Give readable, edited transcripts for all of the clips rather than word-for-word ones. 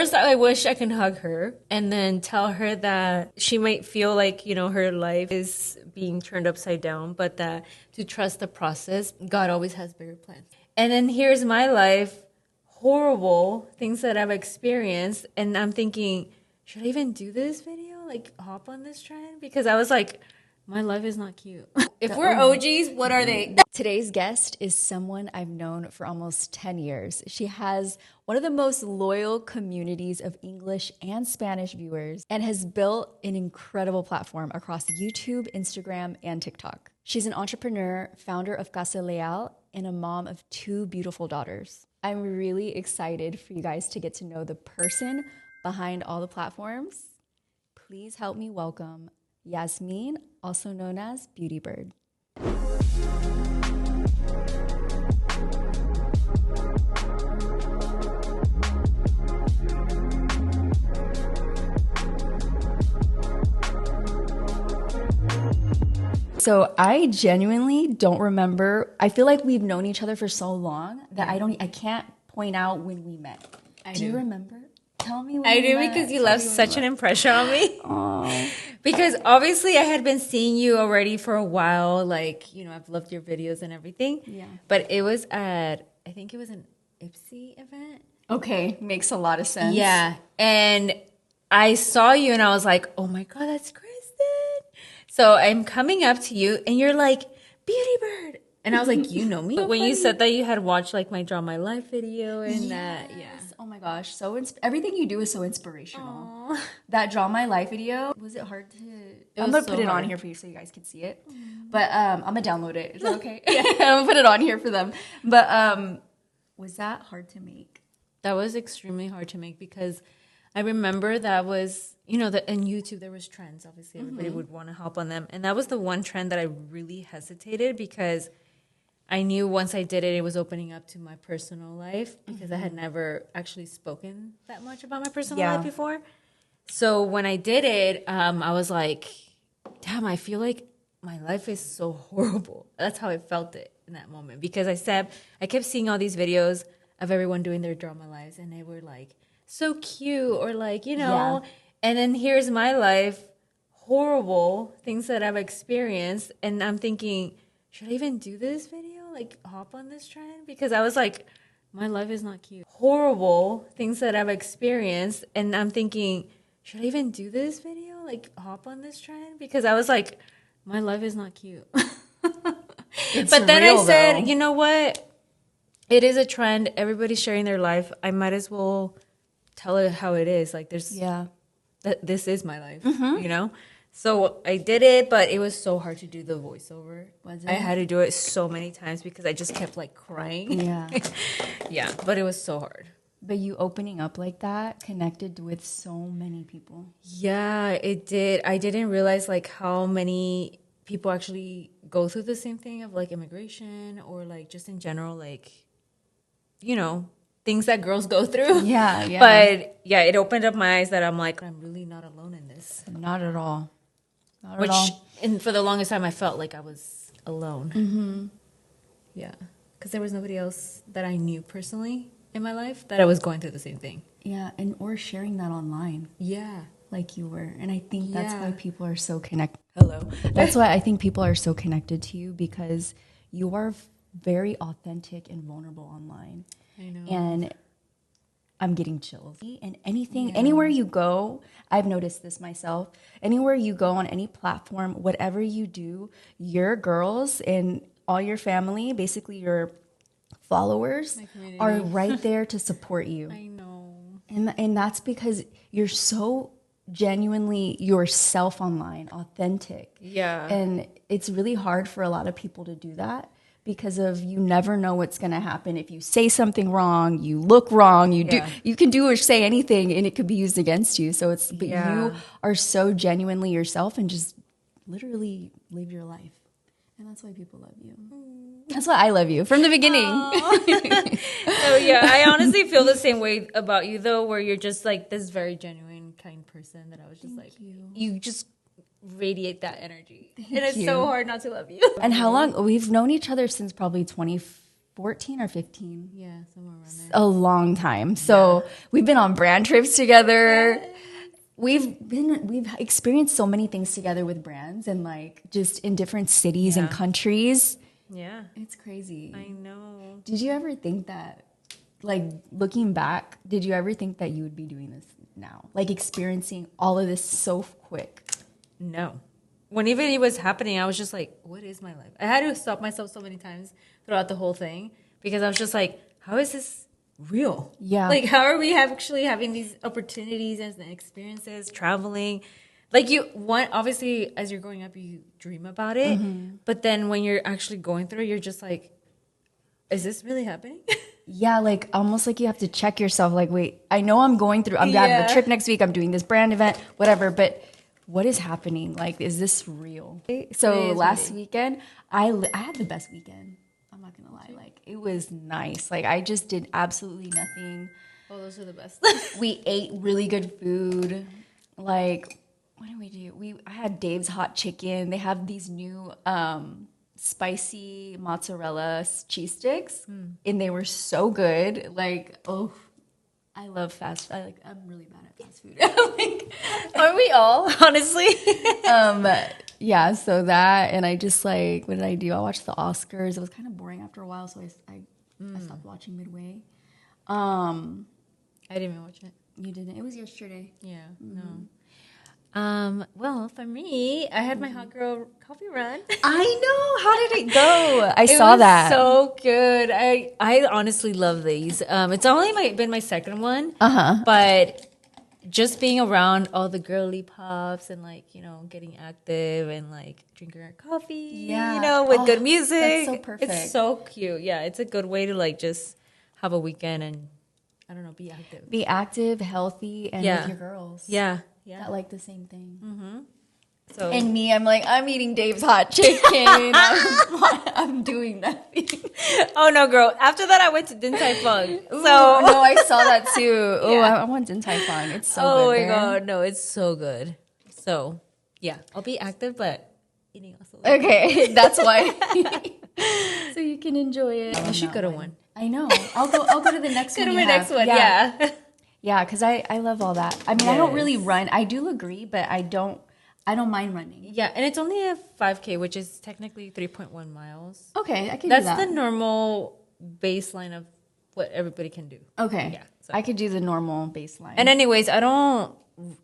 first, I wish I can hug her and then tell her that she might feel like, you know, her life is being turned upside down, but that to trust the process, God always has bigger plans. And then here's my life, horrible things that I've experienced. And I'm thinking, should I even do this video? Like, hop on this trend? Because I was like, my life is not cute. If we're OGs, what are they? Today's guest is someone I've known for almost 10 years. She has one of the most loyal communities of English and Spanish viewers and has built an incredible platform across YouTube, Instagram, and TikTok. She's an entrepreneur, founder of Casa Leal, and a mom of 2 beautiful daughters. I'm really excited for you guys to get to know the person behind all the platforms. Please help me welcome Yasmine, also known as BeautyyBird. So I genuinely don't remember. I feel like we've known each other for so long that I can't point out when we met. Do you remember? Tell me when I we do met. because you left such an impression on me. Aww. Because obviously I had been seeing you already for a while. Like, you know, I've loved your videos and everything. Yeah. But it was I think it was an Ipsy event. Okay, makes a lot of sense. Yeah. And I saw you and I was like, oh my God, that's Kristen. So I'm coming up to you and you're like, BeautyyBird. And I was like, you know me? When you said that you had watched like my Draw My Life video and that, yeah. Oh my gosh, everything you do is so inspirational. Aww. That Draw My Life video, was it hard to... I'm going to put it on here for you so you guys can see it. But I'm going to download it. Is that okay? Yeah. I'm going to put it on here for them. But was that hard to make? That was extremely hard to make because I remember that was, you know, that in YouTube there was trends. Obviously, everybody would want to help on them. And that was the one trend that I really hesitated because I knew once I did it, it was opening up to my personal life because I had never actually spoken that much about my personal life before. So when I did it, I was like, damn, I feel like my life is so horrible. That's how I felt it in that moment because I kept seeing all these videos of everyone doing their drama lives and they were like so cute or like, you know, and then here's my life, horrible things that I've experienced. And I'm thinking, should I even do this video? Like hop on this trend? Because I was like, my life is not cute. Horrible things that I've experienced. And I'm thinking, should I even do this video? Like hop on this trend? Because I was like, my life is not cute. But then I said, you know what? It is a trend. Everybody's sharing their life. I might as well tell it how it is. Like this is my life, you know? So I did it, but it was so hard to do the voiceover. Was it? I had to do it so many times because I just kept like crying. Yeah. Yeah, but it was so hard. But you opening up like that connected with so many people. Yeah, it did. I didn't realize like how many people actually go through the same thing of like immigration or like just in general, like, you know, things that girls go through. Yeah, yeah. But yeah, it opened up my eyes that I'm like, I'm really not alone in this. Not at all. And for the longest time, I felt like I was alone. Mm-hmm. Yeah, because there was nobody else that I knew personally in my life that I was going through the same thing. Yeah, and or sharing that online. Yeah, like you were, and I think that's why people are so connected. That's why I think people are so connected to you because you are very authentic and vulnerable online. I know, and I'm getting chills. And anywhere you go, I've noticed this myself. Anywhere you go on any platform, whatever you do, your girls and all your family, basically your followers, are right there to support you. I know. And that's because you're so genuinely yourself online, authentic. Yeah. And it's really hard for a lot of people to do that. Because of you never know what's going to happen. If you say something wrong, you look wrong, you can do or say anything and it could be used against you. So you are so genuinely yourself and just literally live your life. And that's why people love you. That's why I love you from the beginning. So yeah, I honestly feel the same way about you though, where you're just like this very genuine, kind person that I was just you just radiate that energy. And it's so hard not to love you. And how long? We've known each other since probably 14 or 15. Yeah, somewhere around there. A long time. So we've been on brand trips together. Yes. We've experienced so many things together with brands and like just in different cities and countries. Yeah. It's crazy. I know. Did you ever think that, like looking back, did you ever think that you would be doing this now? Like experiencing all of this so quick? No. When even it was happening, I was just like, what is my life? I had to stop myself so many times throughout the whole thing because I was just like, how is this real? Yeah. Like, how are we actually having these opportunities and experiences, traveling? Like, obviously, as you're growing up, you dream about it. Mm-hmm. But then when you're actually going through it, you're just like, is this really happening? Yeah, like almost like you have to check yourself. Like, wait, I know I'm going through, I'm having a trip next week, I'm doing this brand event, whatever, but what is happening? Like, is this real? So last weekend, I had the best weekend. I'm not going to lie. Like, it was nice. Like, I just did absolutely nothing. Oh, those are the best. We ate really good food. Like, what did we do? I had Dave's hot chicken. They have these new spicy mozzarella cheese sticks, and they were so good. Like, oh, I love fast food. I'm really bad at fast food. Like, aren't we all? Honestly. Yeah. So that, and I just like, what did I do? I watched the Oscars. It was kind of boring after a while, so I stopped watching midway. I didn't even watch it. You didn't? It was yesterday. Yeah. No. Well, for me, I had my hot girl coffee run. I know. How did it go? I saw that. So good. I honestly love these. It's only been my second one. But just being around all the girly pops and like, getting active and like drinking our coffee, with good music. That's so perfect. It's so cute. Yeah, it's a good way to like just have a weekend and I don't know, be active. Be active, healthy, and with your girls. Yeah. That like the same thing. Mm-hmm. So and me, I'm like, I'm eating Dave's hot chicken. I'm doing nothing. Oh no, girl! After that, I went to Din Tai Fung. So no, I saw that too. Oh, I want Din Tai Fung. It's so good. Oh my god, no, it's so good. So yeah, I'll be active, but eating also. Okay, that's why. So you can enjoy it. I should go to one. I know. I'll go to the next one. Go to my next one. Yeah. Yeah, because I love all that. I mean, I don't really run. I do agree, but I don't mind running. Yeah, and it's only a 5K, which is technically 3.1 miles. Okay, I can do that. That's the normal baseline of what everybody can do. Okay. Yeah. So. I could do the normal baseline. And anyways,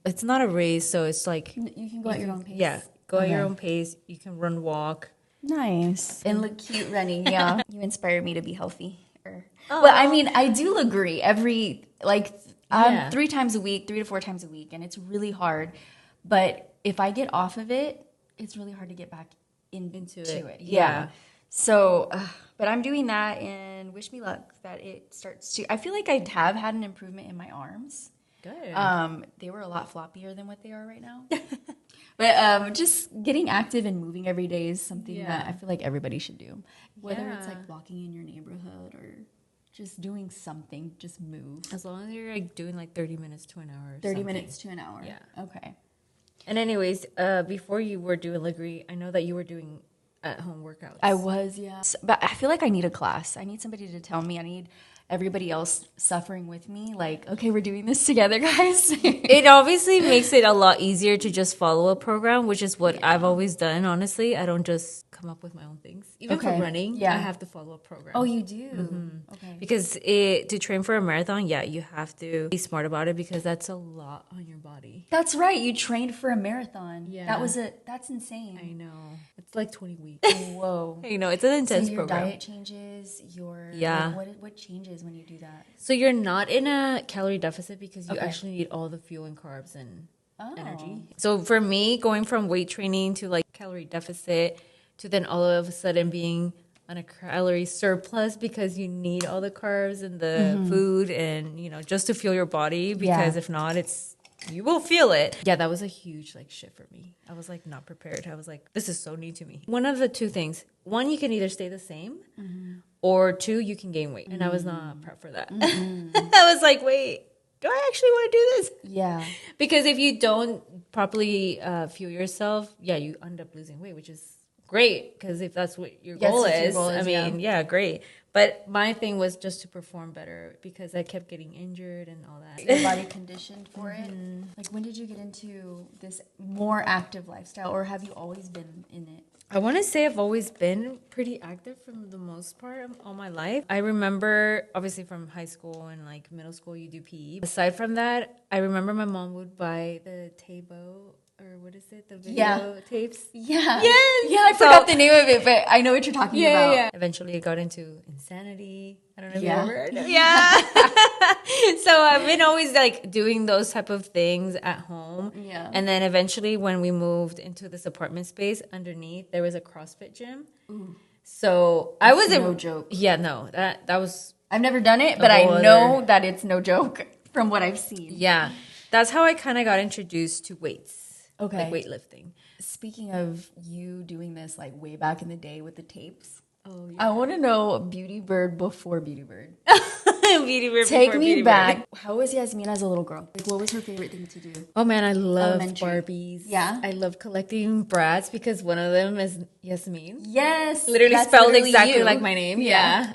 it's not a race, so it's like... You can go at your own pace. Yeah, go at your own pace. You can run, walk. Nice. And look cute running, yeah. You inspire me to be healthy. Well, I mean, I do agree. 3 times a week, 3 to 4 times a week, and it's really hard. But if I get off of it, it's really hard to get back into it. Yeah. So, but I'm doing that, and wish me luck that it starts to. I feel like I have had an improvement in my arms. Good. They were a lot floppier than what they are right now. But just getting active and moving every day is something that I feel like everybody should do. Whether it's like walking in your neighborhood or just doing something, just move. As long as you're like doing like 30 minutes to an hour. 30 minutes to an hour. Yeah. Okay. And anyways, before you were doing Legree, I know that you were doing at-home workouts. I was, yeah. But I feel like I need a class. I need somebody to tell me. I need everybody else suffering with me. Like, okay, we're doing this together, guys. It obviously makes it a lot easier to just follow a program, which is what I've always done, honestly. I don't just come up with my own things. Even for running, I have to follow a program. Oh, you do? Mm-hmm. Okay. Because to train for a marathon, you have to be smart about it because that's a lot on your body. That's right. You trained for a marathon. Yeah. That's insane. I know. It's like 20 weeks. Whoa. I know. It's an intense your program. Diet changes. What changes when you do that? So you're not in a calorie deficit because you actually need all the fuel and carbs and energy. So for me, going from weight training to like calorie deficit to then all of a sudden being on a calorie surplus because you need all the carbs and the food and, just to fuel your body because if not, you will feel it. Yeah, that was a huge shift for me. I was not prepared. I was like, this is so new to me. One of the two things. One, you can either stay the same or two, you can gain weight. And I was not prepped for that. I was like, wait, do I actually want to do this? Yeah. Because if you don't properly fuel yourself, you end up losing weight, which is great, because if that's what your Yes, goal if your is, goal is, I mean, yeah, great. But my thing was just to perform better because I kept getting injured and all that. Your body conditioned for it. Like, when did you get into this more active lifestyle, or have you always been in it? I want to say I've always been pretty active from the most part of all my life. I remember, obviously, from high school and like middle school, you do PE. Aside from that, I remember my mom would buy the Tabo, or what is it? The video tapes. Yeah. Yes. Yeah, I forgot the name of it, but I know what you're talking about. Yeah. Eventually, I got into Insanity. I don't know if you ever heard of it. Yeah. So I've been always like doing those type of things at home. Yeah. And then eventually when we moved into this apartment space, underneath there was a CrossFit gym. Ooh. So I was no joke. Yeah, no. That was I've never done it, but I know that it's no joke from what I've seen. Yeah. That's how I kind of got introduced to weights. Okay. Like weightlifting. Speaking of you doing this like way back in the day with the tapes. Oh, yeah. I want to know BeautyyBird before BeautyyBird. BeautyyBird. Take me back. How was Yasmine as a little girl? Like, what was her favorite thing to do? Oh man, I love Barbies. Yeah. I love collecting brats because one of them is Yasmine. Yes. Literally spelled exactly you. like my name. Yeah.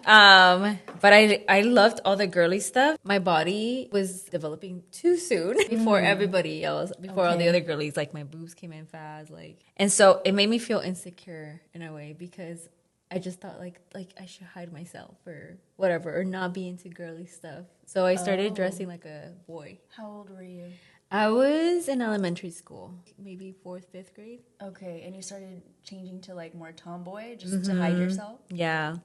But I loved all the girly stuff. My body was developing too soon before everybody else, before all the other girlies. Like my boobs came in fast, and so it made me feel insecure in a way because I just thought like I should hide myself or whatever, or not be into girly stuff. So I started dressing like a boy. How old were you? I was in elementary school, maybe 4th, 5th grade. Okay, and you started changing to like more tomboy just to hide yourself? Yeah.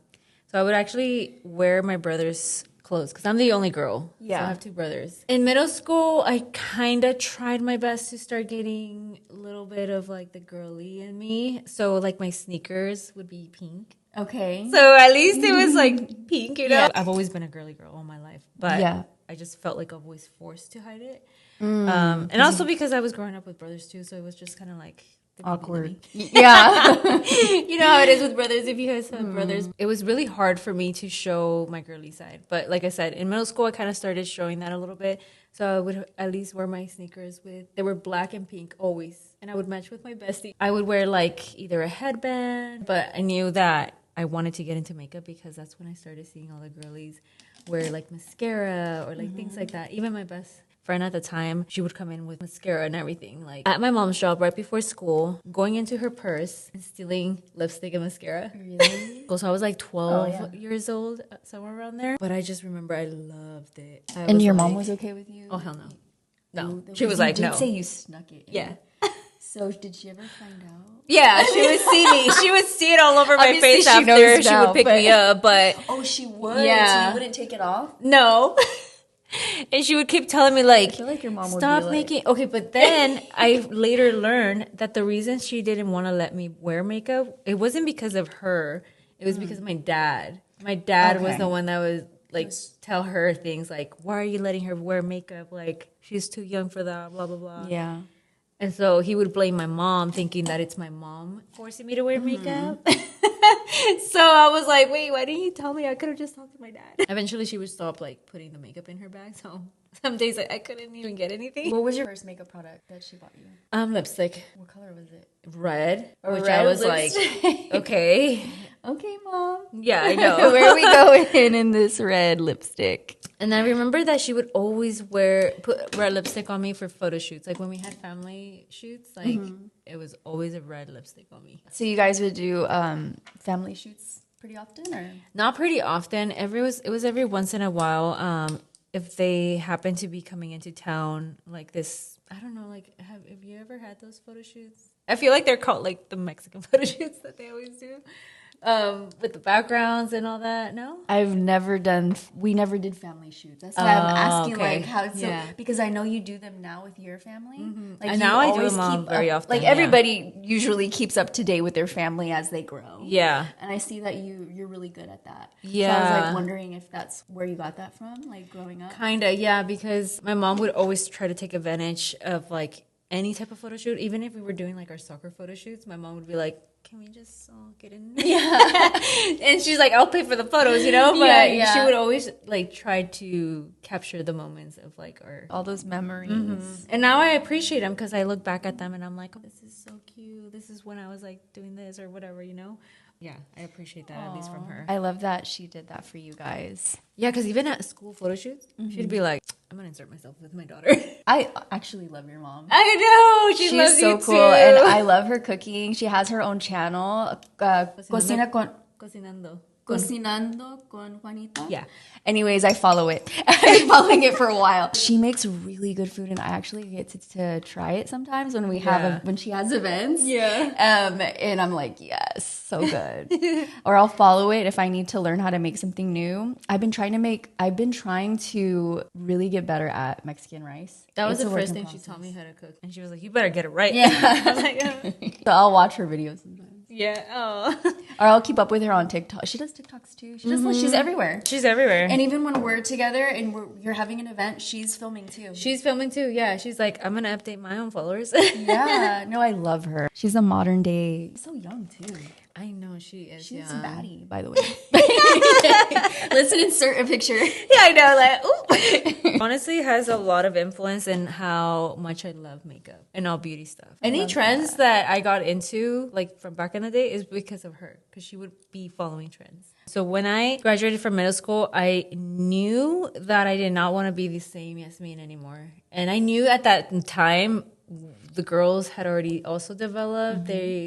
So I would actually wear my brother's clothes because I'm the only girl. Yeah. So I have 2 brothers. In middle school, I kind of tried my best to start getting a little bit of like the girly in me. So like my sneakers would be pink. Okay. So at least it was like pink, you know? Yeah. I've always been a girly girl all my life, but I just felt like I was forced to hide it. And also because I was growing up with brothers too, so it was just kind of like awkward. Yeah. You know how it is with brothers. If you guys have brothers, it was really hard for me to show my girly side. But like I said, in middle school, I kind of started showing that a little bit. So I would at least wear my sneakers they were black and pink always. And I would match with my bestie. I would wear like either a headband, but I knew that I wanted to get into makeup because that's when I started seeing all the girlies wear like mascara or like things like that. Even my best friend at the time, she would come in with mascara and everything. Like at my mom's job right before school, going into her purse and stealing lipstick and mascara. Really? So I was like 12 years old, somewhere around there. But I just remember I loved it. And your mom was okay with you? Oh, hell no. No. She was like, no. You did say you snuck it. Yeah. So did she ever find out? Yeah, she would see me. She would see it all over my face after she would pick me up. But oh, she would? Yeah. So you wouldn't take it off? No. And she would keep telling me like, I feel like your mom would stop be making like... Okay, but then I later learned that the reason she didn't want to let me wear makeup, it wasn't because of her. It was because of my dad. My dad was the one that was like tell her things like, why are you letting her wear makeup? Like she's too young for that, blah blah blah. Yeah. And so he would blame my mom, thinking that it's my mom forcing me to wear makeup. So I was like, wait, why didn't you tell me? I could have just talked to my dad. Eventually, she would stop like putting the makeup in her bag. So some days I couldn't even get anything. What was your first makeup product that she bought you? Lipstick. What color was it? Red. Which red I was lipstick. like, okay. Okay, Mom. Yeah, I know. Where are we going in this red lipstick? And I remember that she would always put red lipstick on me for photo shoots. Like when we had family shoots, like it was always a red lipstick on me. So you guys would do family shoots pretty often, or not pretty often? It was every once in a while. If they happen to be coming into town, like this, I don't know. Like, have you ever had those photo shoots? I feel like they're called like the Mexican photo shoots that they always do. With the backgrounds and all that. No, I've never done. We never did family shoots. That's why I'm asking, like, how it's because I know you do them now with your family. Like, and now I do them very often. Like everybody usually keeps up to date with their family as they grow. Yeah, and I see that you're really good at that. Yeah, so I was like wondering if that's where you got that from, like growing up. Kinda, yeah, because my mom would always try to take advantage of like any type of photo shoot, even if we were doing like our soccer photo shoots. My mom would be like, can we just all get in? Yeah. And she's like, I'll pay for the photos, you know? But she would always like try to capture the moments of like all those memories. And now I appreciate them because I look back at them and I'm like, oh, this is so cute. This is when I was like doing this or whatever, you know? Yeah, I appreciate that at least from her. I love that she did that for you guys. Yeah, because even at school photo shoots, she'd be like, I'm going to insert myself with my daughter. I actually love your mom. I know. She's loves so cool. Too. And I love her cooking. She has her own channel. Cocinando con Juanita. Yeah. Anyways, I follow it. I've been following it for a while. She makes really good food, and I actually get to try it sometimes when we have when she has events. Yeah. And I'm like, yes, so good. Or I'll follow it if I need to learn how to make something new. I've been trying to really get better at Mexican rice. That was the first thing she taught me how to cook, and she was like, "You better get it right." Yeah. I was like, so I'll watch her videos sometimes. Yeah. Oh. Or I'll keep up with her on TikTok. She does TikToks too. She's everywhere. She's everywhere. And even when we're together and you're having an event, she's filming too. She's filming too. Yeah. She's like, I'm gonna update my own followers. Yeah. No, I love her. She's a modern day. So young too. I know she is. She's a baddie, by the way. Let's insert a picture. Yeah, I know. Like, ooh. Honestly, has a lot of influence in how much I love makeup and all beauty stuff. Any trends that I got into, like from back in the day, is because of her. Because she would be following trends. So when I graduated from middle school, I knew that I did not want to be the same Yasmine anymore. And I knew at that time, the girls had already also developed.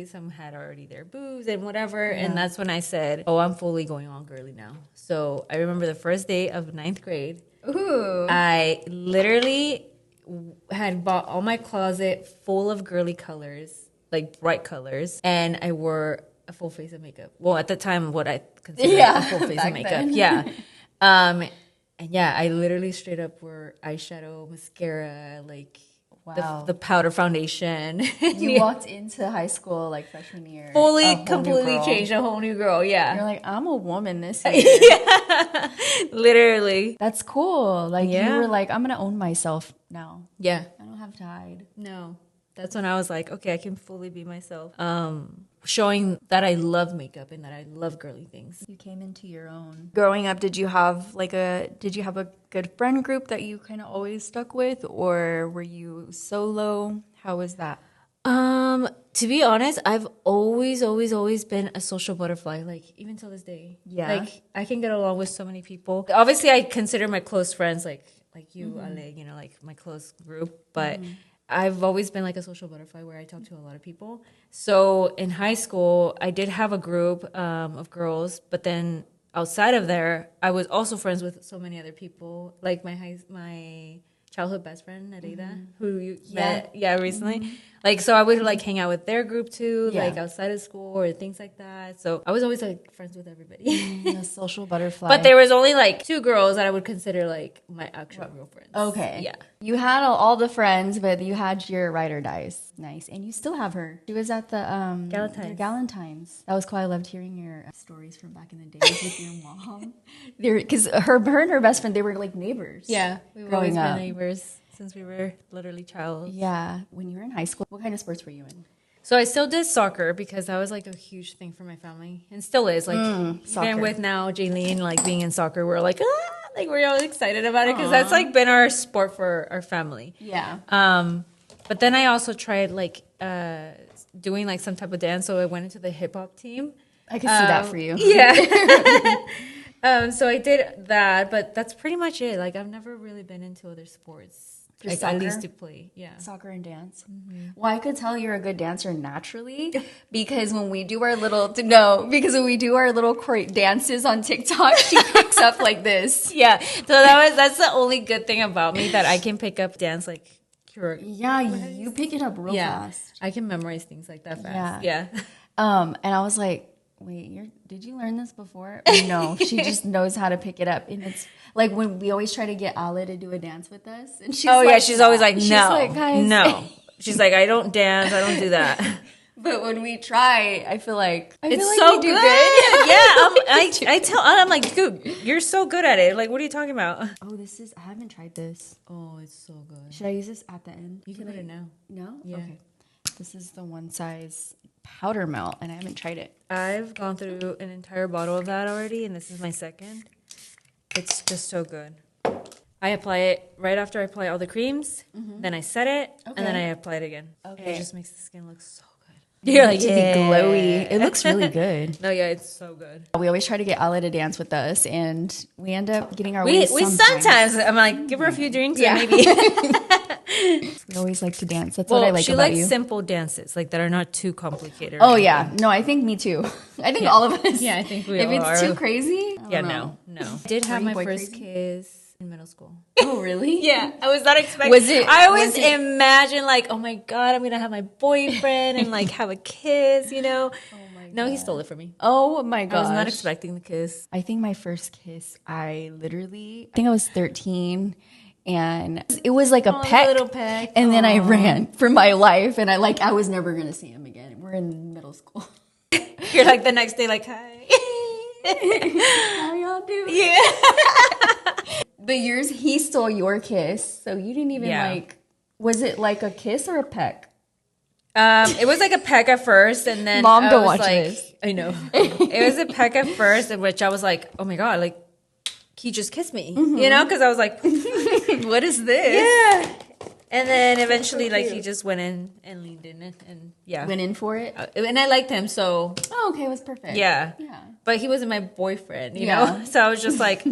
Some had already their boobs and whatever. Yeah. And that's when I said, oh, I'm fully going all girly now. So I remember the first day of 9th grade. Ooh. I literally had bought all my closet full of girly colors, like bright colors. And I wore a full face of makeup. Well, at the time, what I considered a full face of makeup. Then. Yeah. And yeah, I literally straight up wore eyeshadow, mascara, like... Wow. The powder foundation. You walked into high school like freshman year. Fully, completely changed, a whole new girl. Yeah. You're like, I'm a woman this year. Yeah. Literally. That's cool. Like you were like, I'm going to own myself now. Yeah. I don't have to hide. No. That's when I was like, okay, I can fully be myself. Showing that I love makeup and that I love girly things. You came into your own. Growing up, did you have a good friend group that you kind of always stuck with, or were you solo? How was that? To be honest, I've always been a social butterfly, like even till this day. Yeah. Like I can get along with so many people. Obviously, I consider my close friends like you, Ale, you know, like my close group, but I've always been like a social butterfly where I talk to a lot of people. So in high school, I did have a group of girls, but then outside of there, I was also friends with so many other people, like my childhood best friend, Narida, who you met recently. Like, so I would like hang out with their group too, like outside of school or things like that. So I was always like friends with everybody. A social butterfly. But there was only like 2 girls that I would consider like my actual real friends. Okay. Yeah. You had all the friends, but you had your ride or dies. Nice. And you still have her. She was at the Galentine's. That was cool. I loved hearing your stories from back in the days with your mom. Because her and her best friend, they were like neighbors. Yeah. We've always been neighbors since we were literally child. Yeah. When you were in high school, what kind of sports were you in? So I still did soccer because that was like a huge thing for my family, and still is. Like even with now Jaylene like being in soccer, we're like like we're all excited about it because that's like been our sport for our family. Yeah. But then I also tried like doing like some type of dance, so I went into the hip hop team. I can see that for you. Yeah. So I did that, but that's pretty much it. Like I've never really been into other sports. Like soccer? At least to play, Soccer and dance. Well, I could tell you're a good dancer naturally because when we do our little dances on TikTok, she picks up like this. Yeah, so that's the only good thing about me, that I can pick up dance like yeah, you pick it up real fast. I can memorize things like that fast. Yeah. And I was like, wait, did you learn this before? No, she just knows how to pick it up. And it's like when we always try to get Ale to do a dance with us. And she's she's always like, no, she's like, guys. No. She's like, I don't dance. I don't do that. But when we try, I feel like it's so good. Yeah, I'm like, dude, you're so good at it. Like, what are you talking about? Oh, I haven't tried this. Oh, it's so good. Should I use this at the end? You can put it now. No? Yeah. Okay. This is the one size powder melt, and I haven't tried it. I've gone through an entire bottle of that already, and this is my second. It's just so good. I apply it right after I apply all the creams, then I set it, and then I apply it again. Okay. And it just makes the skin look so good. You're like, to be glowy. It looks really good. No, yeah, it's so good. We always try to get Ella to dance with us, and we end up getting our We ways sometimes, I'm like, give her a few drinks, and maybe. We always like to dance. That's what I like she about likes you. simple dances, like that are not too complicated. Oh, yeah. No, I think me too. I think all of us. Yeah, I think we if all it's are. too crazy, I don't know. No. I did have my boy first crazy? kiss in middle school. Oh, really? Yeah, I was not expecting. I always imagine like, oh my god, I'm gonna have my boyfriend and like have a kiss, you know? Oh my god. No, he stole it from me. Oh my gosh. I was not expecting the kiss. I think my first kiss, I think I was 13, and it was like a peck. Little peck. And then I ran for my life, and I was never gonna see him again. We're in middle school. You're like the next day, like, hi. How y'all doing? Yeah. But yours, he stole your kiss, so you didn't even like. Was it like a kiss or a peck? It was like a peck at first, and then Mom, don't was watch like, this. I know. It was a peck at first, in which I was like, oh my god, like he just kissed me, you know? Because I was like, what is this? Yeah. And then eventually, like he just went in and leaned in it, and Went in for it. And I liked him, so Oh, okay, it was perfect. yeah. But he wasn't my boyfriend, you know. So I was just like,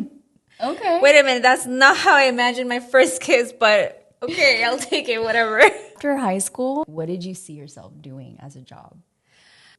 Okay. wait a minute, that's not how I imagined my first kiss, but okay, I'll take it, whatever. After high school, what did you see yourself doing as a job?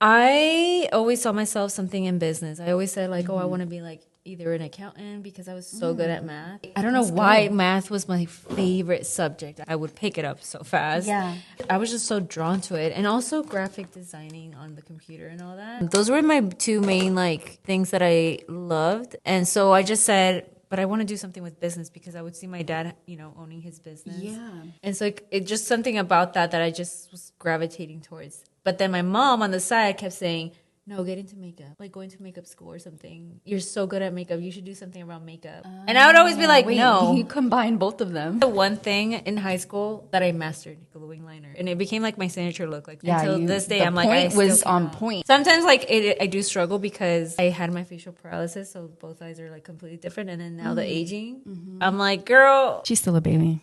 I always saw myself something in business. I always said like, oh, I want to be like either an accountant because I was so good at math. I don't know why math was my favorite subject. I would pick it up so fast. Yeah. I was just so drawn to it. And also graphic designing on the computer and all that. Those were my two main like things that I loved. And so I just said, but I want to do something with business because I would see my dad, you know, owning his business. Yeah. And so it just something about that I just was gravitating towards. But then my mom on the side kept saying, no, get into makeup. Like, go into makeup school or something. You're so good at makeup. You should do something around makeup. And I would always be like, no. You combine both of them. The one thing in high school that I mastered, gluing liner. And it became like my signature look. Like, until this day, I'm like, I still was on point. Sometimes, like, I do struggle because I had my facial paralysis. So both eyes are, like, completely different. And then now the aging, I'm like, girl. She's still a baby.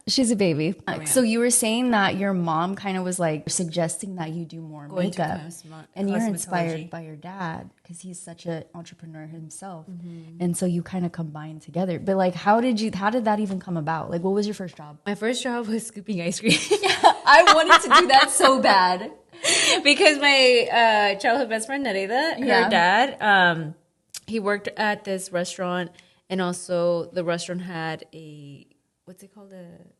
She's a baby. So you were saying that your mom kind of was like suggesting that you do more makeup, and you're inspired by your dad because he's such an entrepreneur himself, and so you kind of combine together. But like, how did that even come about? Like, what was your first job? My first job was scooping ice cream. I wanted to do that so bad because my childhood best friend Nerida, her dad, he worked at this restaurant, and also the restaurant had a what's it called?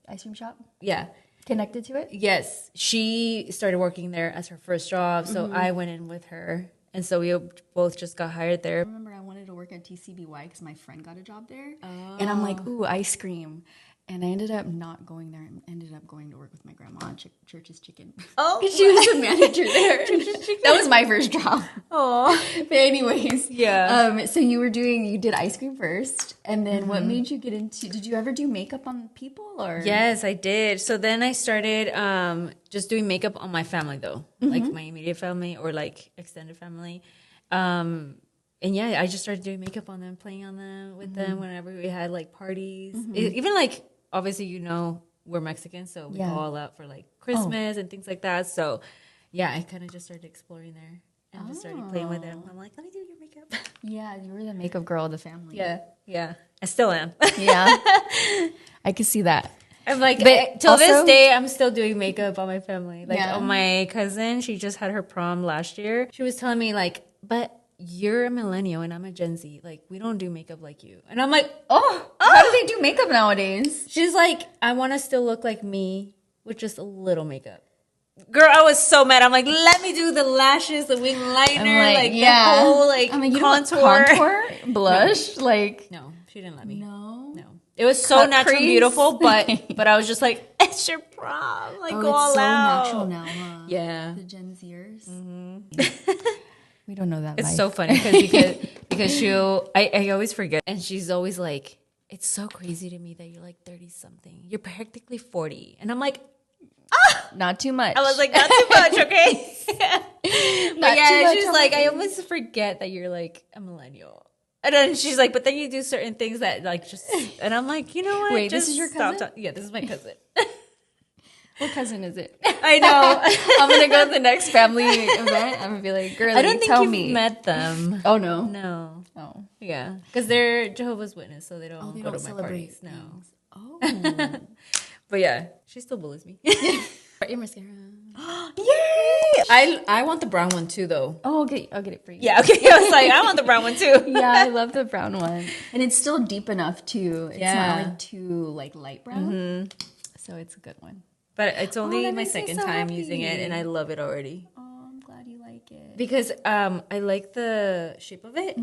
Ice cream shop? Yeah. Connected to it? Yes. She started working there as her first job. So I went in with her. And so we both just got hired there. I remember I wanted to work at TCBY because my friend got a job there. Oh. And I'm like, ooh, ice cream. And I ended up not going there. I ended up going to work with my grandma at Church's Chicken. Oh, she was the manager there. That was my first job. Oh, but anyways, yeah. So you did ice cream first, and then what made you get into? Did you ever do makeup on people or? Yes, I did. So then I started just doing makeup on my family though, like my immediate family or like extended family. And yeah, I just started doing makeup on them, playing on them with them whenever we had like parties, even like. Obviously, you know, we're Mexican, so we go all out for like Christmas and things like that. So, yeah, I kind of just started exploring there and just started playing with them. I'm like, let me do your makeup. Yeah, you were the makeup girl of the family. Yeah. I still am. Yeah. I could see that. I'm like, but till this day, I'm still doing makeup on my family. Like, on my cousin, she just had her prom last year. She was telling me, like, but you're a millennial and I'm a Gen Z. Like, we don't do makeup like you. And I'm like, how do they do makeup nowadays? She's like, I want to still look like me with just a little makeup. Girl, I was so mad. I'm like, let me do the lashes, the wing liner, like the whole like contour, blush. No. Like, no, she didn't let me. No. It was so natural and beautiful, but I was just like, it's your prom. Like, go all out. It's so natural now, huh? Yeah. The Gen Zers. We don't know that. It's life. so funny because I always forget, and she's always like, "It's so crazy to me that you're like 30 something. You're practically 40," and I'm like, Not too much. I was like, not too much, okay? But yeah, too much, she's like, I almost forget that you're like a millennial. And then she's like, but then you do certain things that like just, and I'm like, you know what? Wait, just this is your cousin? Yeah, this is my cousin. What cousin is it? I know. I'm gonna go to the next family event. I'm gonna be like, girlie, I don't think tell you've me. met them. Oh no. No. Oh. Yeah, because they're Jehovah's Witness, so they don't They go don't to my celebrate parties. No. Oh. But yeah, she still bullies me. Your mascara. Yay! I want the brown one too, though. Oh, okay. I'll get it for you. Yeah, okay. I was like, I want the brown one too. Yeah, I love the brown one, and it's still deep enough too. It's not like too like light brown, so it's a good one. But it's only that my makes me second so time happy. using it, and I love it already. Oh, I'm glad you like it. Because I like the shape of it.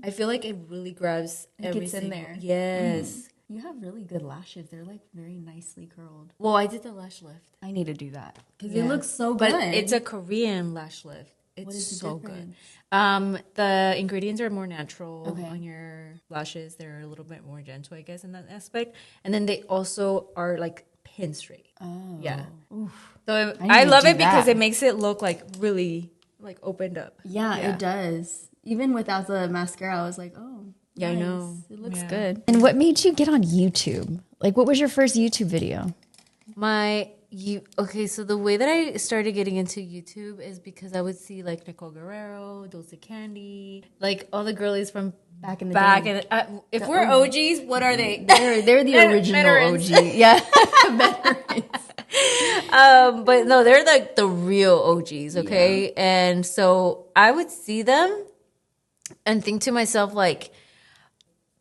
I feel like it really grabs every gets in single. there. Yes. You have really good lashes. They're like very nicely curled. Well, I did the lash lift. I need to do that because Yeah. it looks so good. But it's a Korean lash lift. It's What is the so good. difference? The ingredients are more natural Okay. on your lashes. They're a little bit more gentle, I guess, in that aspect. And then they also are like pin straight. Oh. Yeah. Oof. So need I to love do it because that. it makes it look like really like opened up. Yeah, it does. Even without the mascara, I was like, oh. Yeah, I nice. know. It looks Yeah. good. And what made you get on YouTube? Like, what was your first YouTube video? Okay, so the way that I started getting into YouTube is because I would see like Nicole Guerrero, Dulce Candy, like all the girlies from Back in the back day. and if we're OGs, what are they? They're the original Veterans. OG. Yeah. Veterans. But no, they're like the real OGs, okay? And so I would see them and think to myself like,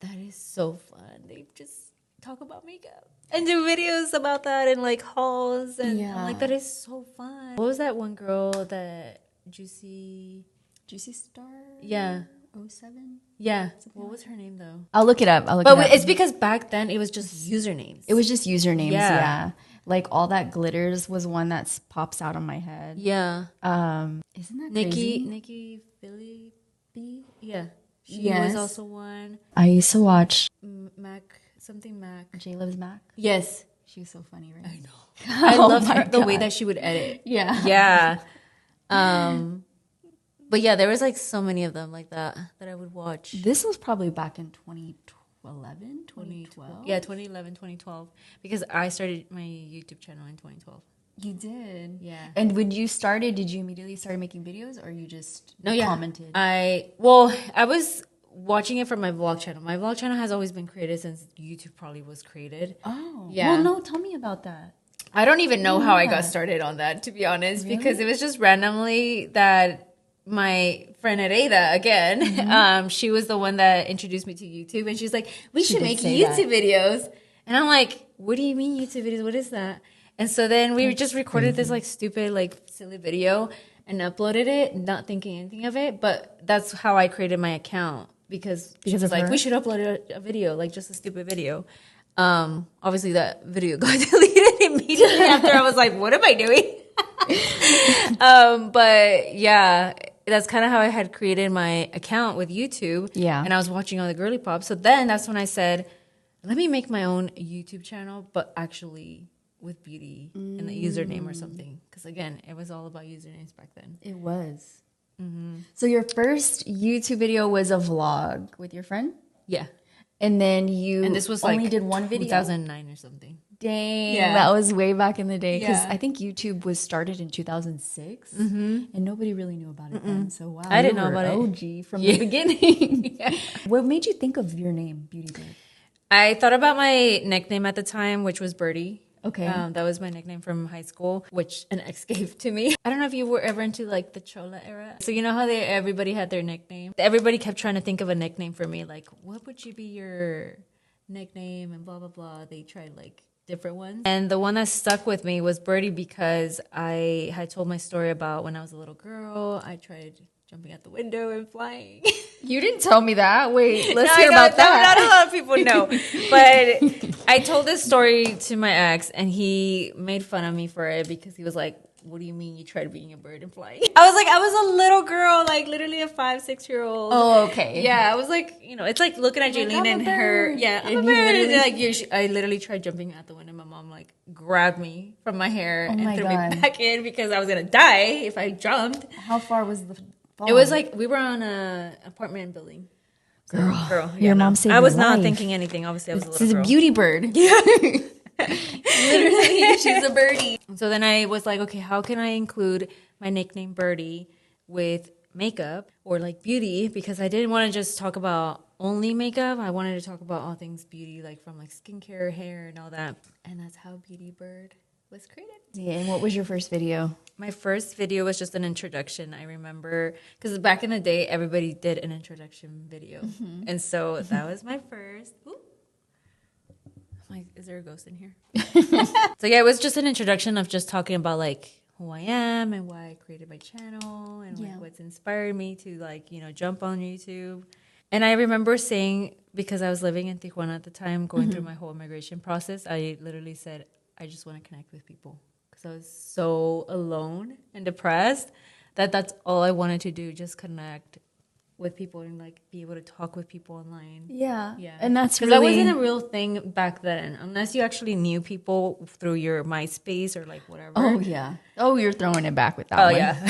that is so fun. They just talk about makeup and do videos about that and like hauls and I'm like, that is so fun. What was that one girl that Juicy Star? Yeah. 07? Yeah. What was her name though? I'll look it up. But it's because back then it was just usernames. It was just usernames, Yeah. yeah. Like All That Glitters was one that pops out on my head. Yeah. Isn't that crazy? Nikki Philly B? Yeah. She Yes. was also one. I used to watch Mac. J Loves Mac. Yes. She was so funny, right? I know. I loved my her, the way God. that she would edit. Yeah. Yeah. But yeah, there was like so many of them like that I would watch. This was probably back in 2011, 2012. Yeah, 2011, 2012. Because I started my YouTube channel in 2012. You did? Yeah. And when you started, did you immediately start making videos or you just commented? I was watching it from my vlog channel. My vlog channel has always been created since YouTube probably was created. Oh. Yeah. Well, no, tell me about that. I don't even know how I got started on that, to be honest, because it was just randomly that my friend Areida, again, she was the one that introduced me to YouTube, and she's like, we should make YouTube videos. And I'm like, what do you mean YouTube videos? What is that? And so then we just recorded this like stupid, like silly video and uploaded it, not thinking anything of it. But that's how I created my account because she was of like, her? we should upload a video, like just a stupid video. Obviously that video got deleted immediately after. I was like, what am I doing? But yeah, that's kind of how I had created my account with YouTube. Yeah. And I was watching all the girly pop. So then that's when I said, let me make my own YouTube channel, but actually with beauty and the username or something. Because again, it was all about usernames back then. It was. Mm-hmm. So your first YouTube video was a vlog with your friend? Yeah. And then this was only like did one video? 2009 or something. Dang, Yeah. that was way back in the day. Because Yeah. I think YouTube was started in 2006, and nobody really knew about it then. So wow, I didn't you know were about it. OG from the beginning. What made you think of your name, BeautyyBird? I thought about my nickname at the time, which was Birdie. Okay. That was my nickname from high school, which an ex gave to me. I don't know if you were ever into like the Chola era. So you know how everybody had their nickname? Everybody kept trying to think of a nickname for me. Like, what would you be your nickname and blah, blah, blah. They tried like different ones. And the one that stuck with me was Birdie because I had told my story about when I was a little girl. I tried jumping out the window and flying. You didn't tell me that. Wait, let's No, hear I know, about that. Not a lot of people know. But I told this story to my ex, and he made fun of me for it because he was like, what do you mean you tried being a bird and flying? I was like, I was a little girl, like literally a 5-6-year-old. Oh, okay. Yeah, I was like, it's like looking at Jaylene I'm a and her. bird. Yeah, I'm And a you bird. And literally- like, I literally tried jumping out the window. My mom like grabbed me from my hair and my threw God. me back in because I was gonna die if I jumped. How far was the fall? It was like we were on a apartment building. So, girl, your mom saved I was your not life. thinking anything. Obviously, I was a This little is a girl. beauty bird. Yeah. Literally, she's a birdie. So then I was like, okay, how can I include my nickname Birdie with makeup or like beauty? Because I didn't want to just talk about only makeup. I wanted to talk about all things beauty, like from like skincare, hair, and all that. And that's how BeautyyBird was created. Yeah, and what was your first video? My first video was just an introduction. I remember because back in the day, everybody did an introduction video, and so that was my first. Ooh. I'm like, is there a ghost in here? So yeah, it was just an introduction of just talking about like who I am and why I created my channel and like what's inspired me to like jump on YouTube. And I remember saying, because I was living in Tijuana at the time, going through my whole immigration process, I literally said, I just want to connect with people. Because I was so alone and depressed that's all I wanted to do, just connect with people and like be able to talk with people online. Yeah. Yeah. And that's because really... that wasn't a real thing back then, unless you actually knew people through your MySpace or like whatever. Oh, yeah. Oh, you're throwing it back with that one. Oh, yeah.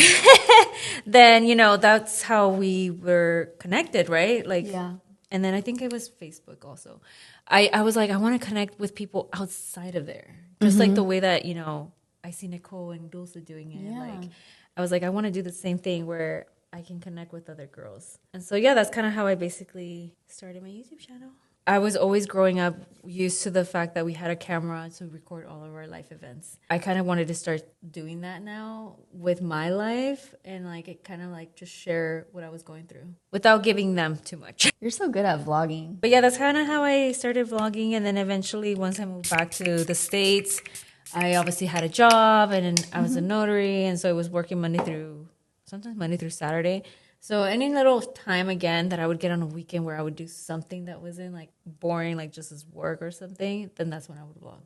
Then, that's how we were connected, right? Like, Yeah. And then I think it was Facebook also. I was like, I want to connect with people outside of there. Just like the way that, I see Nicole and Dulce doing it. Yeah. Like, I was like, I want to do the same thing where I can connect with other girls. And so, yeah, that's kind of how I basically started my YouTube channel. I was always growing up used to the fact that we had a camera to record all of our life events. I kind of wanted to start doing that now with my life and like it kind of like just share what I was going through without giving them too much. You're so good at vlogging. But yeah, that's kind of how I started vlogging. And then eventually once I moved back to the States, I obviously had a job and then I was a notary. And so I was working sometimes Monday through Saturday. So any little time again that I would get on a weekend where I would do something that wasn't like boring, like just as work or something, then that's when I would vlog.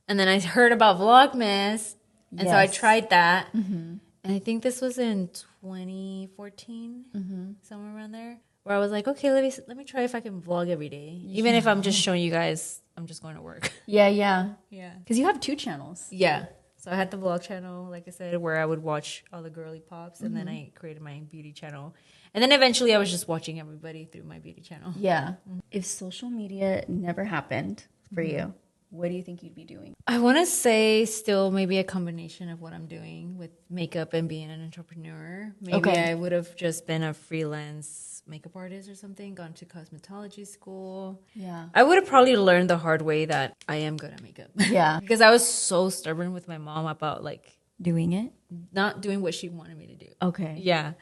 And then I heard about Vlogmas, and so I tried that. And I think this was in 2014, somewhere around there, where I was like, okay, let me try if I can vlog every day, even if I'm just showing you guys I'm just going to work. Yeah. Yeah. Because you have 2 channels. Yeah. So I had the vlog channel, like I said, where I would watch all the girly pops, and then I created my beauty channel. And then eventually I was just watching everybody through my beauty channel. Yeah. If social media never happened for you, what do you think you'd be doing? I want to say still maybe a combination of what I'm doing with makeup and being an entrepreneur. Maybe I would have just been a freelance makeup artist or something, gone to cosmetology school. Yeah. I would have probably learned the hard way that I am good at makeup. Yeah. Because I was so stubborn with my mom about like Doing it? not doing what she wanted me to do. Okay. Yeah.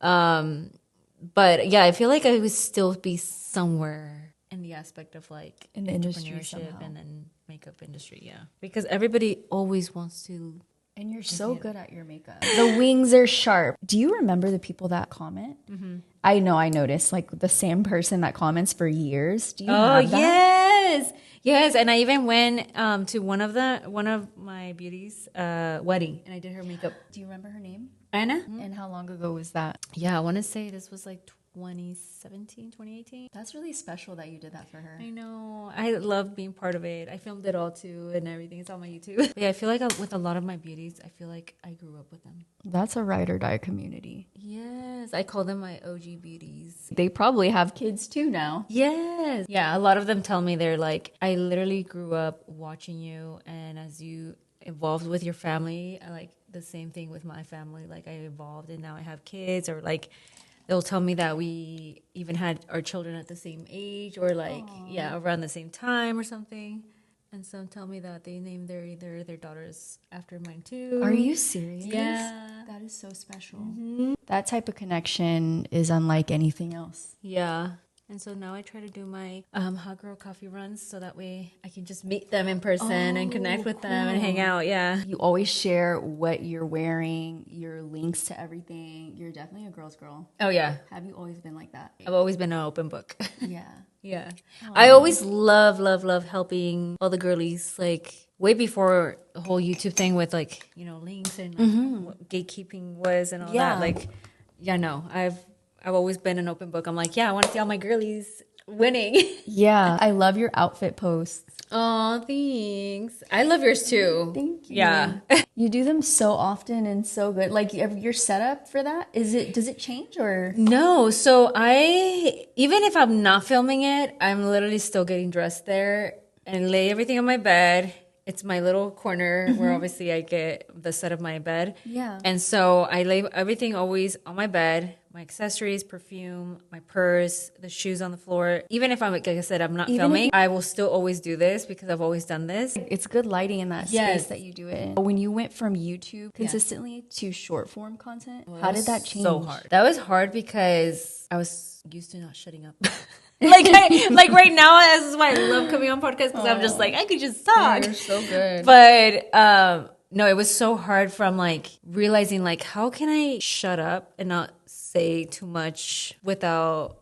But yeah, I feel like I would still be somewhere in the aspect of like In the industry entrepreneurship somehow. and then makeup industry. Yeah. Because everybody always wants to. And you're so good at your makeup. The wings are sharp. Do you remember the people that comment? I know I noticed like the same person that comments for years. Do you have that? Yes. And I even went to one of my beauty's wedding, and I did her makeup. Do you remember her name? Anna? And how long ago was that? Yeah, I want to say this was like 2017, 2018. That's really special that you did that for her. I know. I love being part of it. I filmed it all too and everything. It's on my YouTube. But yeah, I feel like with a lot of my beauties, I feel like I grew up with them. That's a ride or die community. Yes. I call them my OG beauties. They probably have kids too now. Yes. Yeah, a lot of them tell me they're like, I literally grew up watching you, and as you evolved with your family, I like the same thing with my family. Like I evolved and now I have kids, or like they'll tell me that we even had our children at the same age or like, around the same time or something. And some tell me that they named their daughters after mine too. Are you serious? Yeah. That is so special. That type of connection is unlike anything else. Yeah. And so now I try to do my hot girl coffee runs so that way I can just meet them in person and connect with them and hang out. Yeah. You always share what you're wearing, your links to everything. You're definitely a girl's girl. Oh, yeah. Have you always been like that? I've always been an open book. Yeah. Yeah. I always love helping all the girlies, like way before the whole YouTube thing with like, links and like, what gatekeeping was and all that. Like, yeah, no, I've always been an open book. I'm like, yeah, I want to see all my girlies winning. Yeah. I love your outfit posts. Oh, thanks. I love yours too. Thank you. Yeah. You do them so often and so good. Like your setup for that, does it change or? No, so even if I'm not filming it, I'm literally still getting dressed there and lay everything on my bed. It's my little corner where obviously I get the set of my bed. Yeah. And so I lay everything always on my bed, my accessories, perfume, my purse, the shoes on the floor. Even if like I said, I'm not filming, I will still always do this because I've always done this. It's good lighting in that space that you do it in. When you went from YouTube consistently to short form content, how did that change? So hard. That was hard because I was used to not shutting up. like right now, this is why I love coming on podcasts because I'm just like, I could just talk. You're so good. But no, it was so hard from like realizing like, how can I shut up and not say too much without,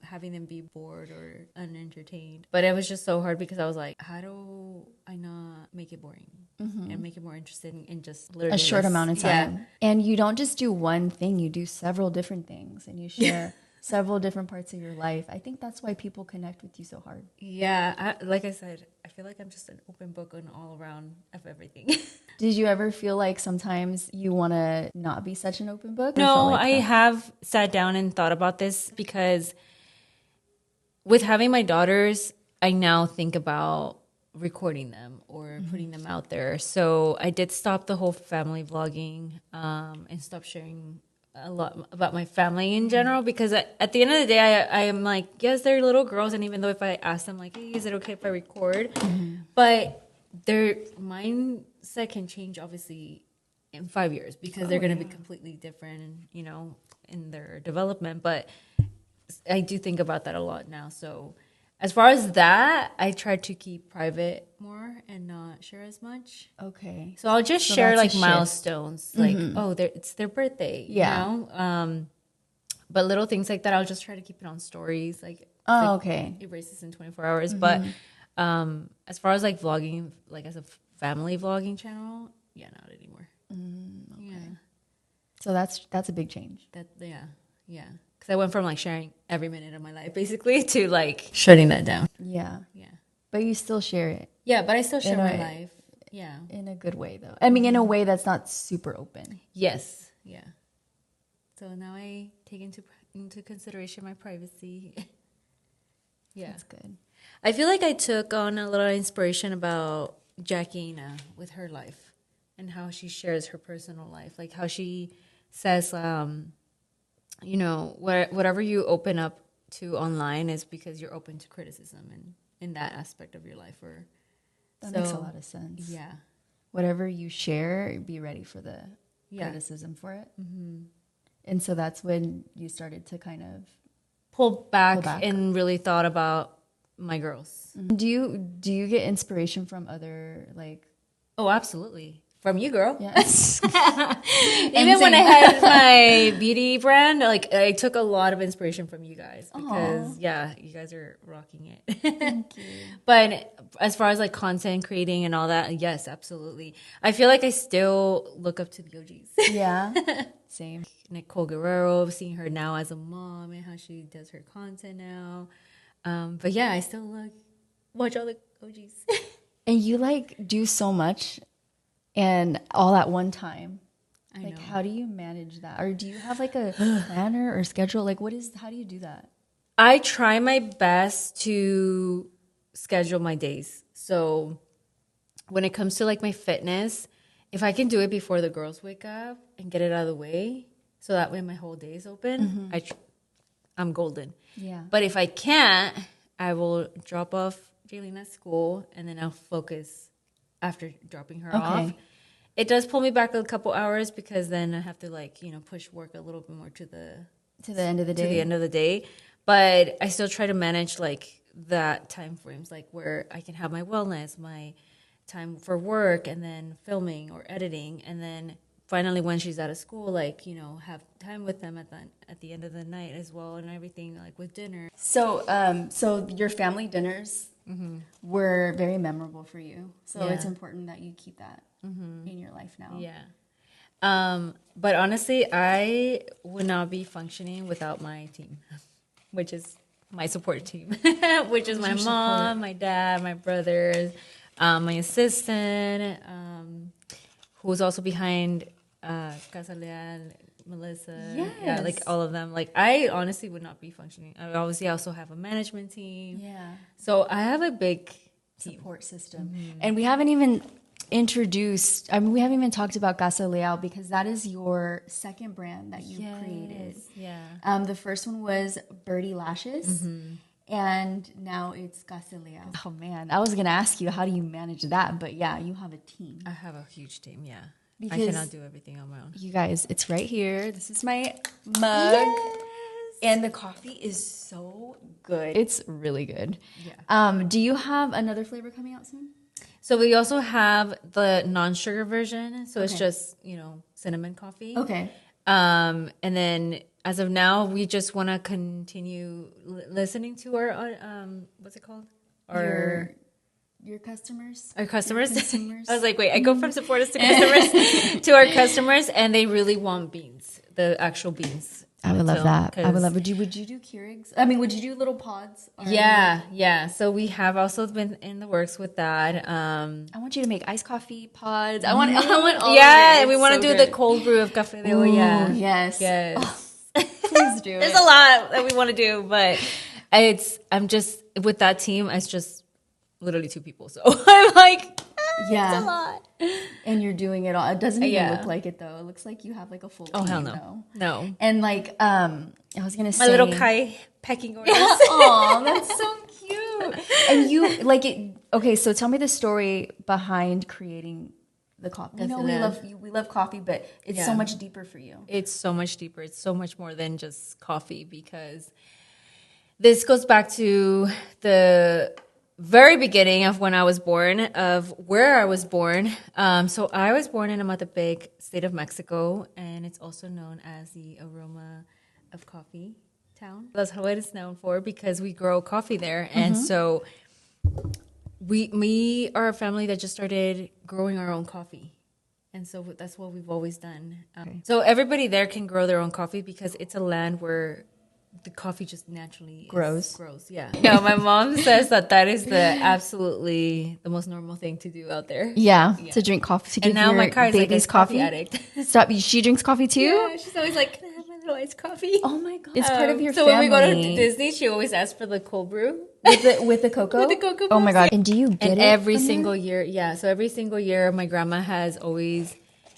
having them be bored or unentertained. But it was just so hard because I was like, how do I not make it boring and make it more interesting in just literally a short amount of time? Yeah. And you don't just do one thing, you do several different things and you share several different parts of your life. I think that's why people connect with you so hard. Yeah. Like I said, I feel like I'm just an open book on all around of everything. Did you ever feel like sometimes you want to not be such an open book? No, like I have sat down and thought about this because with having my daughters, I now think about recording them or putting them out there. So I did stop the whole family vlogging and stop sharing a lot about my family in general because at the end of the day, I am like, yes, they're little girls. And even though if I ask them like, hey, is it okay if I record? But their mindset can change obviously in 5 years because they're going to be completely different, in their development. But I do think about that a lot now. So as far as that, I try to keep private more and not share as much. Okay. So I'll just share like milestones, like, it's their birthday, you know? But little things like that, I'll just try to keep it on stories. Like, okay. Erases in 24 hours. But as far as like vlogging, like as a family vlogging channel, not anymore. Okay. Yeah. So that's a big change. Yeah. Because I went from like sharing every minute of my life basically to like shutting that down. Yeah. But you still share it. Yeah, but I still share my life. Yeah. In a good way though. I mean, in a way that's not super open. Yes. Yeah. So now I take into consideration my privacy. Yeah. That's good. I feel like I took on a little inspiration about Jackie with her life and how she shares her personal life. Like how she says, whatever you open up to online is because you're open to criticism and in that aspect of your life. That makes a lot of sense. Yeah. Whatever you share, be ready for the criticism for it. Mm-hmm. And so that's when you started to kind of pull back and really thought about my girls. Mm-hmm. Do you get inspiration from other like? Oh, absolutely. From you, girl. Yes. Even when I had my beauty brand, like I took a lot of inspiration from you guys because you guys are rocking it. Thank you. But as far as like content creating and all that, yes, absolutely. I feel like I still look up to the OGs. Yeah. Same. Nicole Guerrero, seeing her now as a mom and how she does her content now. But yeah, I still watch all the OGs. And you like do so much and all at one time. I know. How do you manage that? Or do you have like a planner or schedule? Like how do you do that? I try my best to schedule my days. So when it comes to like my fitness, if I can do it before the girls wake up and get it out of the way, so that way my whole day is open, I'm golden. Yeah. But if I can't, I will drop off Jaylene at school and then I'll focus after dropping her off. It does pull me back a couple hours because then I have to push work a little bit more to the end of the day. To the end of the day. But I still try to manage like that time frames, like where I can have my wellness, my time for work, and then filming or editing, and then finally, when she's out of school, like, have time with them at the end of the night as well, and everything, like with dinner. So, so your family dinners were very memorable for you. So it's important that you keep that in your life now. Yeah. But honestly, I would not be functioning without my team, which is my support team, which is my mom, my dad, my brothers, my assistant, who's also behind Casa Leal, Melissa, yeah, like all of them. Like, I honestly would not be functioning. I obviously also have a management team. Yeah. So I have a big team. Support system. And we haven't even introduced, I mean, we haven't even talked about Casa Leal because that is your second brand that you created. Yeah. The first one was Birdie Lashes. And now it's Casa Leal. Oh man, I was gonna ask you, how do you manage that? But yeah, you have a team. I have a huge team, yeah. Because I cannot do everything on my own. You guys, it's right here. This is my mug. Yes. And the coffee is so good. It's really good. Yeah. Do you have another flavor coming out soon? So we also have the non-sugar version. So it's just, cinnamon coffee. Okay. And then as of now, we just want to continue listening to our, what's it called? Your customers? Our customers? I was like, wait, I go from supporters to customers to our customers, and they really want beans, the actual beans. I would love that. I would love it. Would you do Keurigs? I mean, would you do little pods? Yeah. So we have also been in the works with that. I want you to make iced coffee pods. I want all of it. Yeah, we want to do the cold brew of Café de Olla. Yes. Oh, please do. There's a lot that we want to do, but I'm just, with that team, it's just literally 2 people. So I'm like, it's a lot. And you're doing it all. It doesn't even look like it though. It looks like you have like a full team. Oh hell no. No. And like I was gonna say my little Kai pecking orders. Oh, that's so cute. And you like it. Okay, so tell me the story behind creating the coffee. We love coffee, but it's so much deeper for you. It's so much deeper. It's so much more than just coffee, because this goes back to the very beginning of when I was born, of where I was born. So I was born in Amatepec, state of Mexico, and it's also known as the aroma of coffee town. That's how it is known for, because we grow coffee there. And so we are a family that just started growing our own coffee. And so that's what we've always done. So everybody there can grow their own coffee because it's a land where the coffee just naturally grows, yeah. No, my mom says that is absolutely the most normal thing to do out there. Yeah, to drink coffee. To give and now your my car is baby's like a coffee addict. Stop. She drinks coffee too? Yeah, she's always like, can I have my little iced coffee? Oh my God. It's part of your so family. So when we go to Disney, she always asks for the cold brew. With the cocoa? With the cocoa. Oh my God. And do you get it? Every single year, yeah. So every single year, my grandma has always,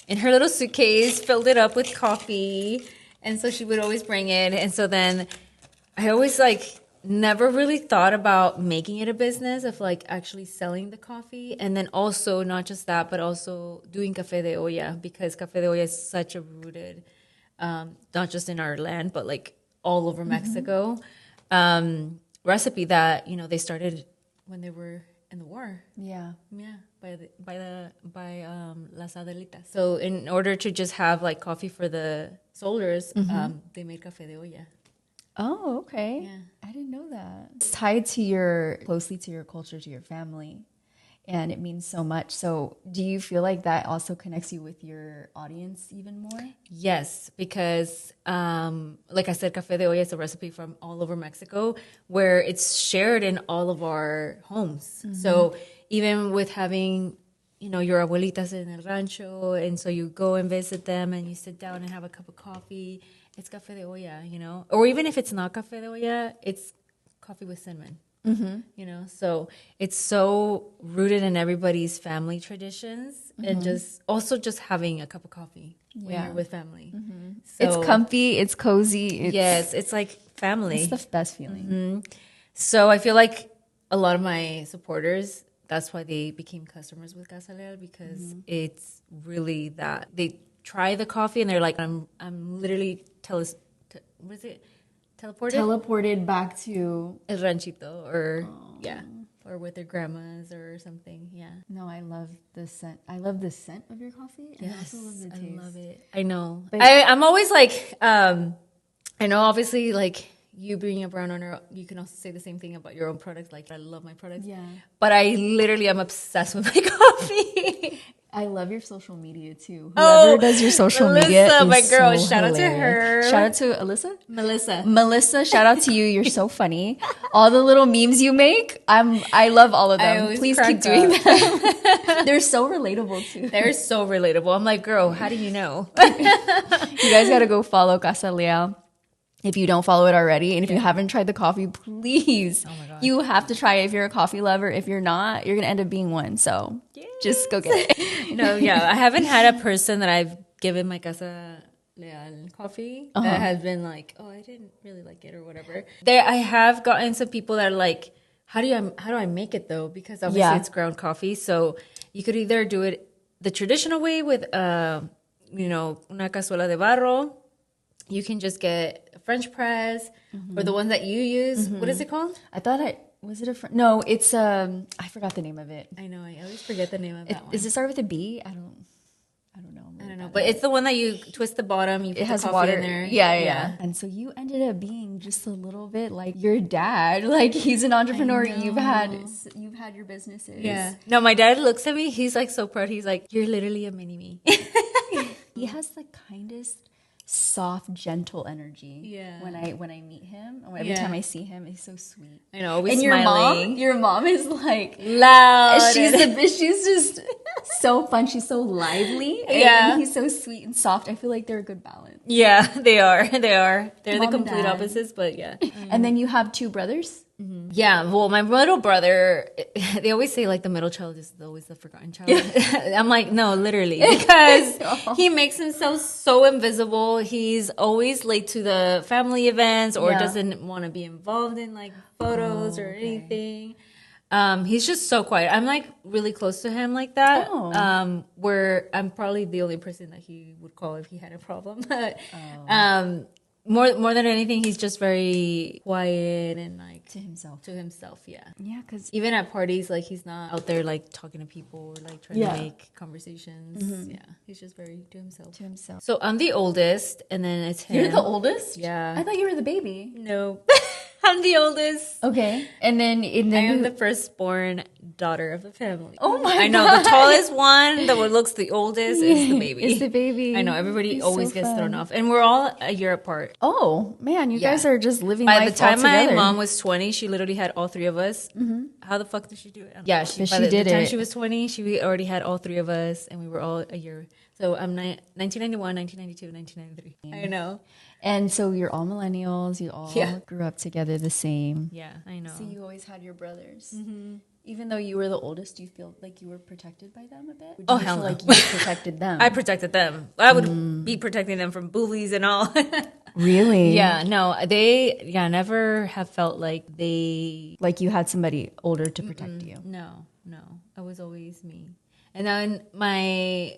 in her little suitcase, filled it up with coffee. And so she would always bring it. And so then I always never really thought about making it a business of actually selling the coffee. And then also not just that, but also doing Café de Olla, because Café de Olla is such a rooted, not just in our land, but all over Mexico, recipe that, they started when they were in the war. Yeah. Yeah. By Las Adelitas. So in order to just have coffee for the soldiers, they made Café de Olla. Oh, okay. Yeah. I didn't know that. It's tied closely to your culture, to your family, and it means so much. So do you feel like that also connects you with your audience even more? Yes, because like I said, Café de Olla is a recipe from all over Mexico where it's shared in all of our homes. So even with having, your abuelitas in el rancho, and so you go and visit them and you sit down and have a cup of coffee, it's Café de Olla, Or even if it's not Café de Olla, it's coffee with cinnamon, So it's so rooted in everybody's family traditions, and just having a cup of coffee when you're with family. So, it's comfy, it's cozy. Yes, it's like family. It's the best feeling. So I feel like a lot of my supporters, that's why they became customers with Casa Leal, because it's really that. They try the coffee and they're like, I'm literally teleported back to El Ranchito, or or with their grandmas or something. Yeah. No, I love the scent. I love the scent of your coffee. And I also love the taste. I love it. I know. But I'm always like, I know obviously like you being a brand owner, you can also say the same thing about your own products. Like I love my products. Yeah. But I literally am obsessed with my coffee. I love your social media too. Whoever does your social media is my girl. so Shout out to hilarious. her. Shout out to Alyssa. Melissa. Shout out to you. You're so funny. All the little memes you make, I love all of them. Please keep doing them. They're so relatable too. They're so relatable. I'm like, girl, how do you know? You guys got to go follow Casa Leal if you don't follow it already. And if you haven't tried the coffee, please, you have to try it if you're a coffee lover. If you're not, you're going to end up being one. So just go get it. No, yeah. I haven't had a person that I've given my Casa Leal coffee that has been like, oh, I didn't really like it or whatever. I have gotten some people that are like, how do I make it though? Because obviously it's ground coffee. So you could either do it the traditional way with, una cazuela de barro. You can just get a French press or the one that you use. What is it called? No, it's, I forgot the name of it. I know. I always forget the name of that one. Does it start with a B? I don't know. I don't know. But it's the one that you twist the bottom. You put the coffee water in there. Yeah. And so you ended up being just a little bit like your dad. Like he's an entrepreneur. You've had your businesses. Yeah. No, my dad looks at me. He's like so proud. He's like, you're literally a mini me. He has the kindest, soft, gentle energy. Yeah. When I meet him, or every time I see him, he's so sweet. I know. Always and smiling. your mom is like loud. She's just so fun. She's so lively. And he's so sweet and soft. I feel like they're a good balance. Yeah, they are. They're Mom the complete opposites, but yeah. And then you have two brothers. Mm-hmm. Yeah, well, my middle brother, they always say like the middle child is always the forgotten child. I'm like, no, literally, because he makes himself so invisible. He's always late to the family events or doesn't want to be involved in like photos or anything. He's just so quiet. I'm like really close to him like that. Where I'm probably the only person that he would call if he had a problem. But more than anything, he's just very quiet and like to himself. Yeah. Yeah, because even at parties, like he's not out there like talking to people or like trying to make conversations. Yeah, he's just very to himself. So I'm the oldest, and then it's him. You're the oldest? Yeah. I thought you were the baby. No. I'm the oldest. Okay. And then I am the firstborn daughter of the family. Oh my God. I know the tallest one, the one looks the oldest, is the baby. It's the baby. I know everybody always gets thrown off, and we're all a year apart. Oh man, you guys are just living By life the time all my together. mom was 20, she literally had all three of us. How the fuck did she do it? Yeah, she by the did time it. she was 20, she already had all three of us, and we were all a year. So I'm 1991, 1992, 1993. I know. And so you're all millennials. You all grew up together the same. Yeah, I know. So you always had your brothers. Even though you were the oldest, do you feel like you were protected by them a bit? Or do you feel like you protected them? I protected them. I would be protecting them from bullies and all. Really? Yeah, no, they never have felt like they... Like you had somebody older to protect you. No. I was always me. And then I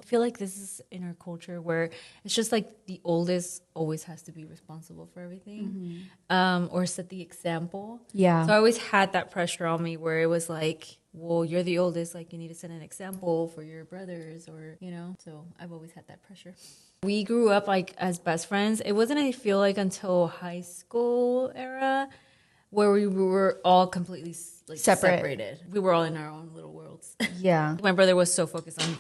feel like this is in our culture where it's just like the oldest always has to be responsible for everything, or set the example. Yeah. So I always had that pressure on me where it was like, well, you're the oldest, like you need to set an example for your brothers, or, so I've always had that pressure. We grew up like as best friends. It wasn't, I feel like, until high school era where we were all completely separated. We were all in our own little worlds. Yeah. My brother was so focused on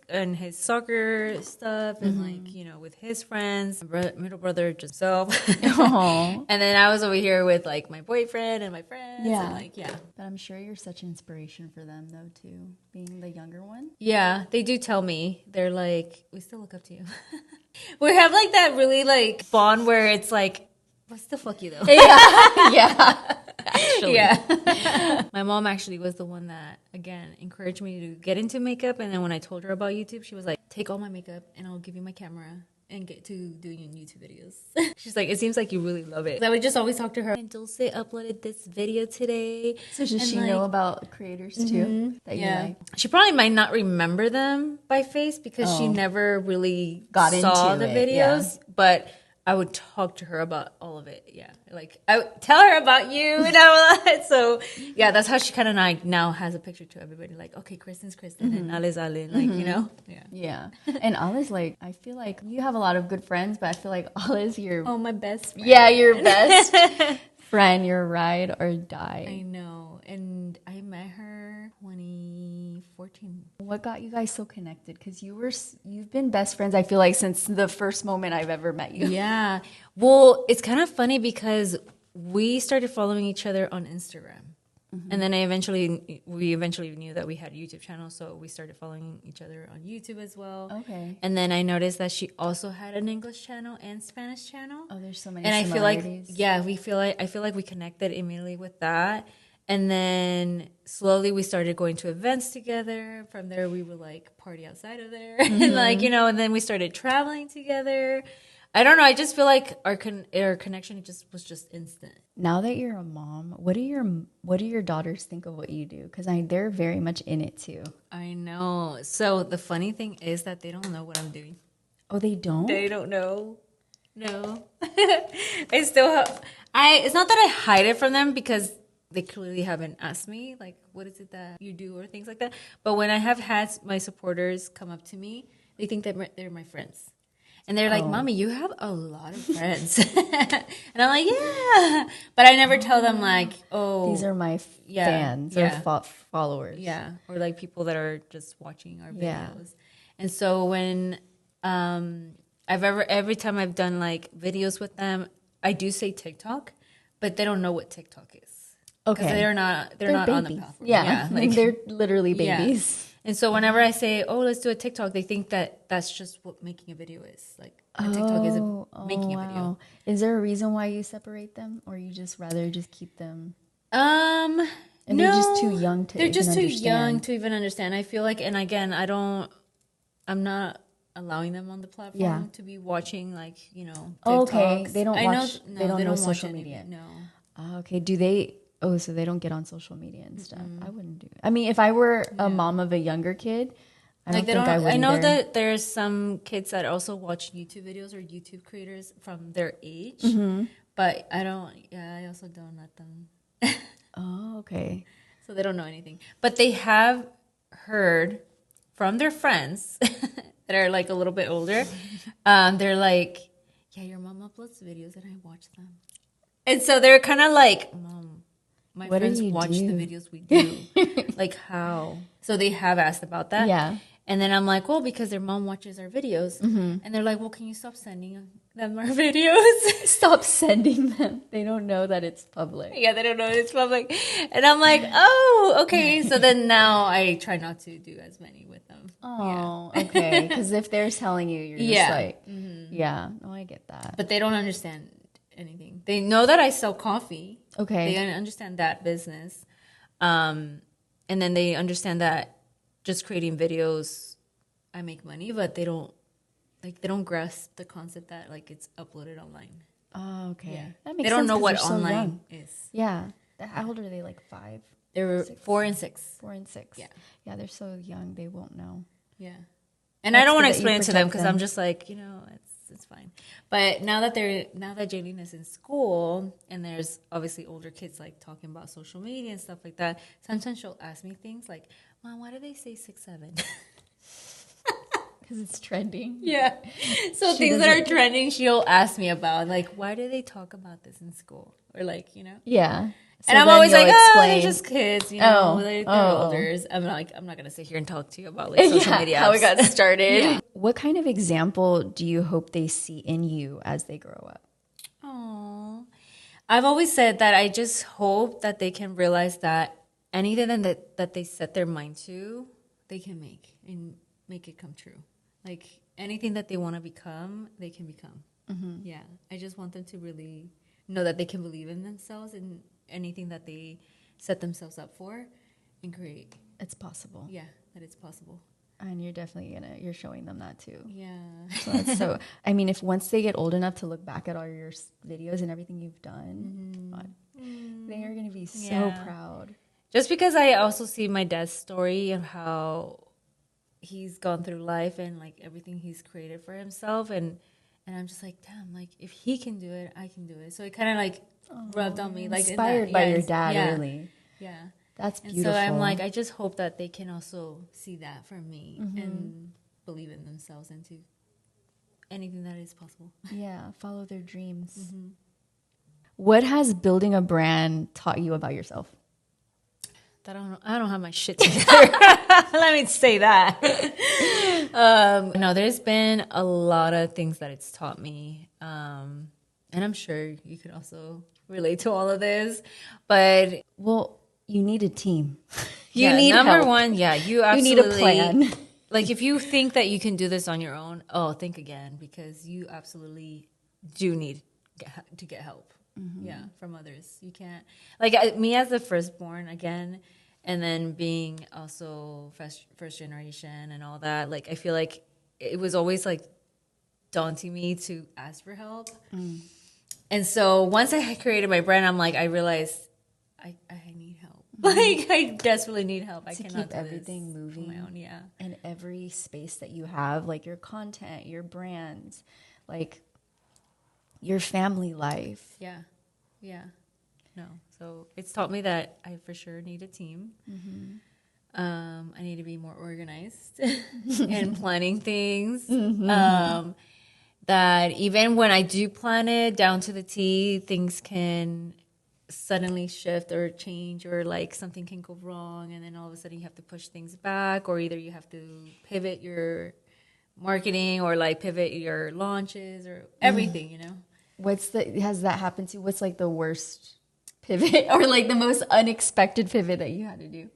and his soccer stuff and with his friends. My middle brother just himself. And then I was over here with like my boyfriend and my friends. Yeah. And, But I'm sure you're such an inspiration for them though too, being the younger one. Yeah, they do tell me. They're like, we still look up to you. We have like that really like bond where it's like, but still fuck you though. Yeah. Actually. Yeah. My mom actually was the one that, again, encouraged me to get into makeup. And then when I told her about YouTube, she was like, take all my makeup and I'll give you my camera and get to doing your YouTube videos. She's like, it seems like you really love it. I would just always talk to her. And Dulce uploaded this video today. So does she know about creators too? That you like? She probably might not remember them by face because she never really saw the videos. Yeah. But I would talk to her about all of it. Yeah. Like I would tell her about you and all that. So yeah, that's how she kind of like now has a picture to everybody. Like, okay, Kristen's Kristen and Ale's Ale. Like, you know? Yeah. Yeah. And Ali's like, I feel like you have a lot of good friends, but I feel like Ali's your... Oh, my best friend. Yeah, your best friend, your ride or die. I know. And I met her 2014. What got you guys so connected? Because you've been best friends, I feel like, since the first moment I've ever met you. Yeah. Well, it's kind of funny because we started following each other on Instagram. And then we eventually knew that we had a YouTube channel, so we started following each other on YouTube as well. Okay. And then I noticed that she also had an English channel and Spanish channel. Oh, there's so many and similarities. I feel like we connected immediately with that. And then slowly we started going to events together. From there, we would like party outside of there, and like, you know. And then we started traveling together. I don't know. I just feel like our connection was just instant. Now that you're a mom, what do your daughters think of what you do? Because they're very much in it too. I know. So the funny thing is that they don't know what I'm doing. Oh, they don't? They don't know. No. I still have. It's not that I hide it from them because they clearly haven't asked me, like, what is it that you do or things like that. But when I have had my supporters come up to me, they think that they're my friends. And they're like, Mommy, you have a lot of friends. And I'm like, yeah. But I never tell them, like, oh. These are my fans or followers. Yeah. Or like people that are just watching our videos. Yeah. And so when every time I've done like videos with them, I do say TikTok, but they don't know what TikTok is. Okay. Because they're not on the platform. Yeah. Like, they're literally babies. Yeah. And so whenever I say, oh, let's do a TikTok, they think that that's just what making a video is. Like, a TikTok is making a video. Is there a reason why you separate them? Or you just rather just keep them? And no, they're just too young to They're just too young to even understand. I feel like, and again, I'm not allowing them on the platform to be watching, like, you know, TikToks. Okay. They don't watch, they don't know social media. No. Okay. Do they... Oh, so they don't get on social media and stuff. I wouldn't do it. I mean, if I were a mom of a younger kid, I don't think I would. I know that there's some kids that also watch YouTube videos or YouTube creators from their age, but I don't. Yeah, I also don't let them. Oh, okay. So they don't know anything, but they have heard from their friends that are like a little bit older. They're like, "Yeah, your mom uploads videos, and I watch them," and so they're kind of like, "Mom, my friends watch the videos we do." Like, how? So they have asked about that. Yeah. And then I'm like, well, because their mom watches our videos. And they're like, well, can you stop sending them our videos? Stop sending them. They don't know that it's public. Yeah, they don't know it's public. And I'm like, oh, okay. So then now I try not to do as many with them. Oh, yeah. Okay. Because if they're telling you, you're just like, yeah. No, I get that. But they don't understand anything. They know that I sell coffee. Okay. They understand that business. And then they understand that just creating videos, I make money, but they don't grasp the concept that like it's uploaded online. Oh, okay. Yeah. That makes they don't sense know what so online young. is. Yeah. How old are they? Like 5? They were 4 and 6. 4 and 6. Yeah. Yeah, they're so young. They won't know. Yeah. And I don't want to explain it to them because I'm just like, you know, it's fine. But now that Jaylene is in school and there's obviously older kids like talking about social media and stuff like that, sometimes she'll ask me things like, Mom, why do they say 6'7"? Because it's trending. Yeah. So things that are trending, she'll ask me about, like, why do they talk about this in school? Or like, you know? Yeah. So and I'm always like, they're just kids, you know, they're older. I'm not going to sit here and talk to you about like social media how it got started. Yeah. What kind of example do you hope they see in you as they grow up? Oh, I've always said that I just hope that they can realize that anything that they set their mind to, they can make and make it come true. Like anything that they want to become, they can become. Yeah. I just want them to really know that they can believe in themselves and anything that they set themselves up for and create. It's possible. Yeah, that it's possible. And you're definitely you're showing them that too. Yeah. So I mean, if once they get old enough to look back at all your videos and everything you've done, they are going to be so proud. Just because I also see my dad's story of how he's gone through life and like everything he's created for himself, and And I'm just like, damn, like if he can do it, I can do it. So it kind of like rubbed on me, like inspired by your dad, really. Yeah. That's And beautiful. so I'm like, I just hope that they can also see that from me and believe in themselves and to anything that is possible. Yeah, follow their dreams. What has building a brand taught you about yourself? I don't have my shit together. Let me say that. No, there's been a lot of things that it's taught me. And I'm sure you could also relate to all of this. But Well, you need a team. you need number help. One, yeah, you absolutely need a plan. Like if you think that you can do this on your own, think again, because you absolutely do need to get help. Yeah, from others. You can't, like me as the firstborn again, and then being also first generation and all that. Like I feel like it was always like daunting me to ask for help. And so once I created my brand, I'm like, I realized I need help. Like I desperately need help. I cannot keep everything moving on my own. Yeah, and every space that you have, like your content, your brands, like your family life. Yeah. No. So it's taught me that I for sure need a team. I need to be more organized and planning things. That even when I do plan it down to the T, things can suddenly shift or change, or like something can go wrong, and then all of a sudden you have to push things back, or either you have to pivot your marketing or like pivot your launches or everything, you know. Has that happened to you? What's like the worst pivot or like the most unexpected pivot that you had to do?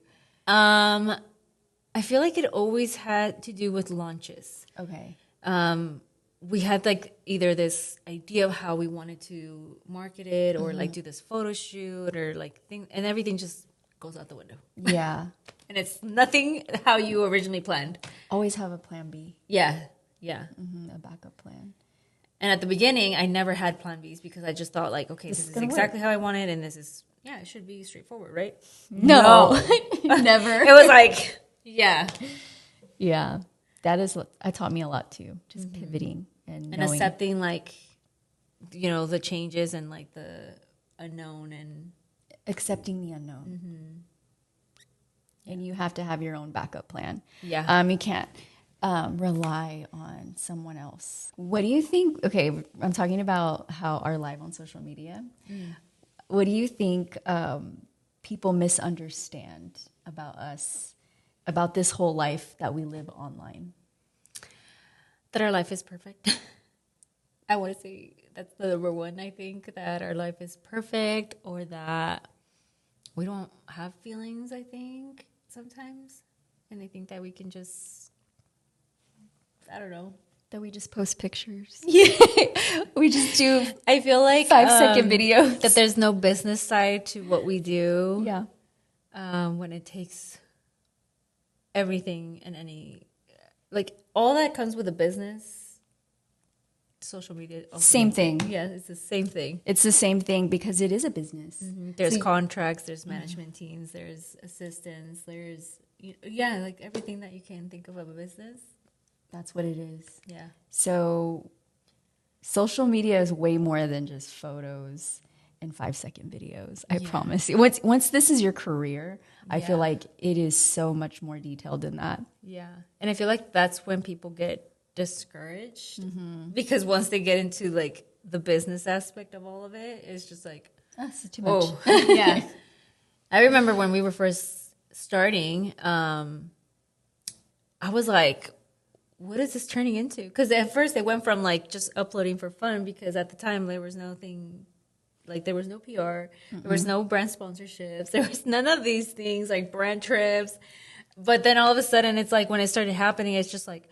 I feel like it always had to do with launches. Okay. We had like either this idea of how we wanted to market it, or like do this photo shoot, or like thing, and everything just goes out the window. Yeah. And it's nothing how you originally planned. Always have a plan B. Yeah. A backup plan. And at the beginning, I never had plan Bs because I just thought like, okay, this is exactly how I want it, and this is, it should be straightforward, right? No. Never. It was like, yeah. That taught me a lot too, just pivoting and accepting like, the changes and like the unknown, and accepting the unknown. And you have to have your own backup plan. Yeah. You can't rely on someone else. What do you think? Okay, I'm talking about how our life on social media. What do you think people misunderstand about us, about this whole life that we live online? That our life is perfect. I want to say that's the number one. I think that our life is perfect, or that we don't have feelings, I think, sometimes. And I think that we can just, I don't know. That we just post pictures. Yeah. We just do, I feel like 5-second videos. That there's no business side to what we do. Yeah. When it takes everything and like all that comes with a business, social media. Same thing. Yeah, it's the same thing. It's the same thing because it is a business. There's contracts, there's management teams, there's assistants, there's, like everything that you can think of a business. That's what it is. Yeah. So social media is way more than just photos and 5-second videos. I promise you. Once this is your career, I feel like it is so much more detailed than that. Yeah. And I feel like that's when people get discouraged, because once they get into like the business aspect of all of it, it's just like, that's too much. Yeah. I remember when we were first starting, I was like, what is this turning into? Because at first it went from like just uploading for fun, because at the time there was nothing, like there was no PR, there was no brand sponsorships, there was none of these things like brand trips. But then all of a sudden it's like when it started happening, it's just like,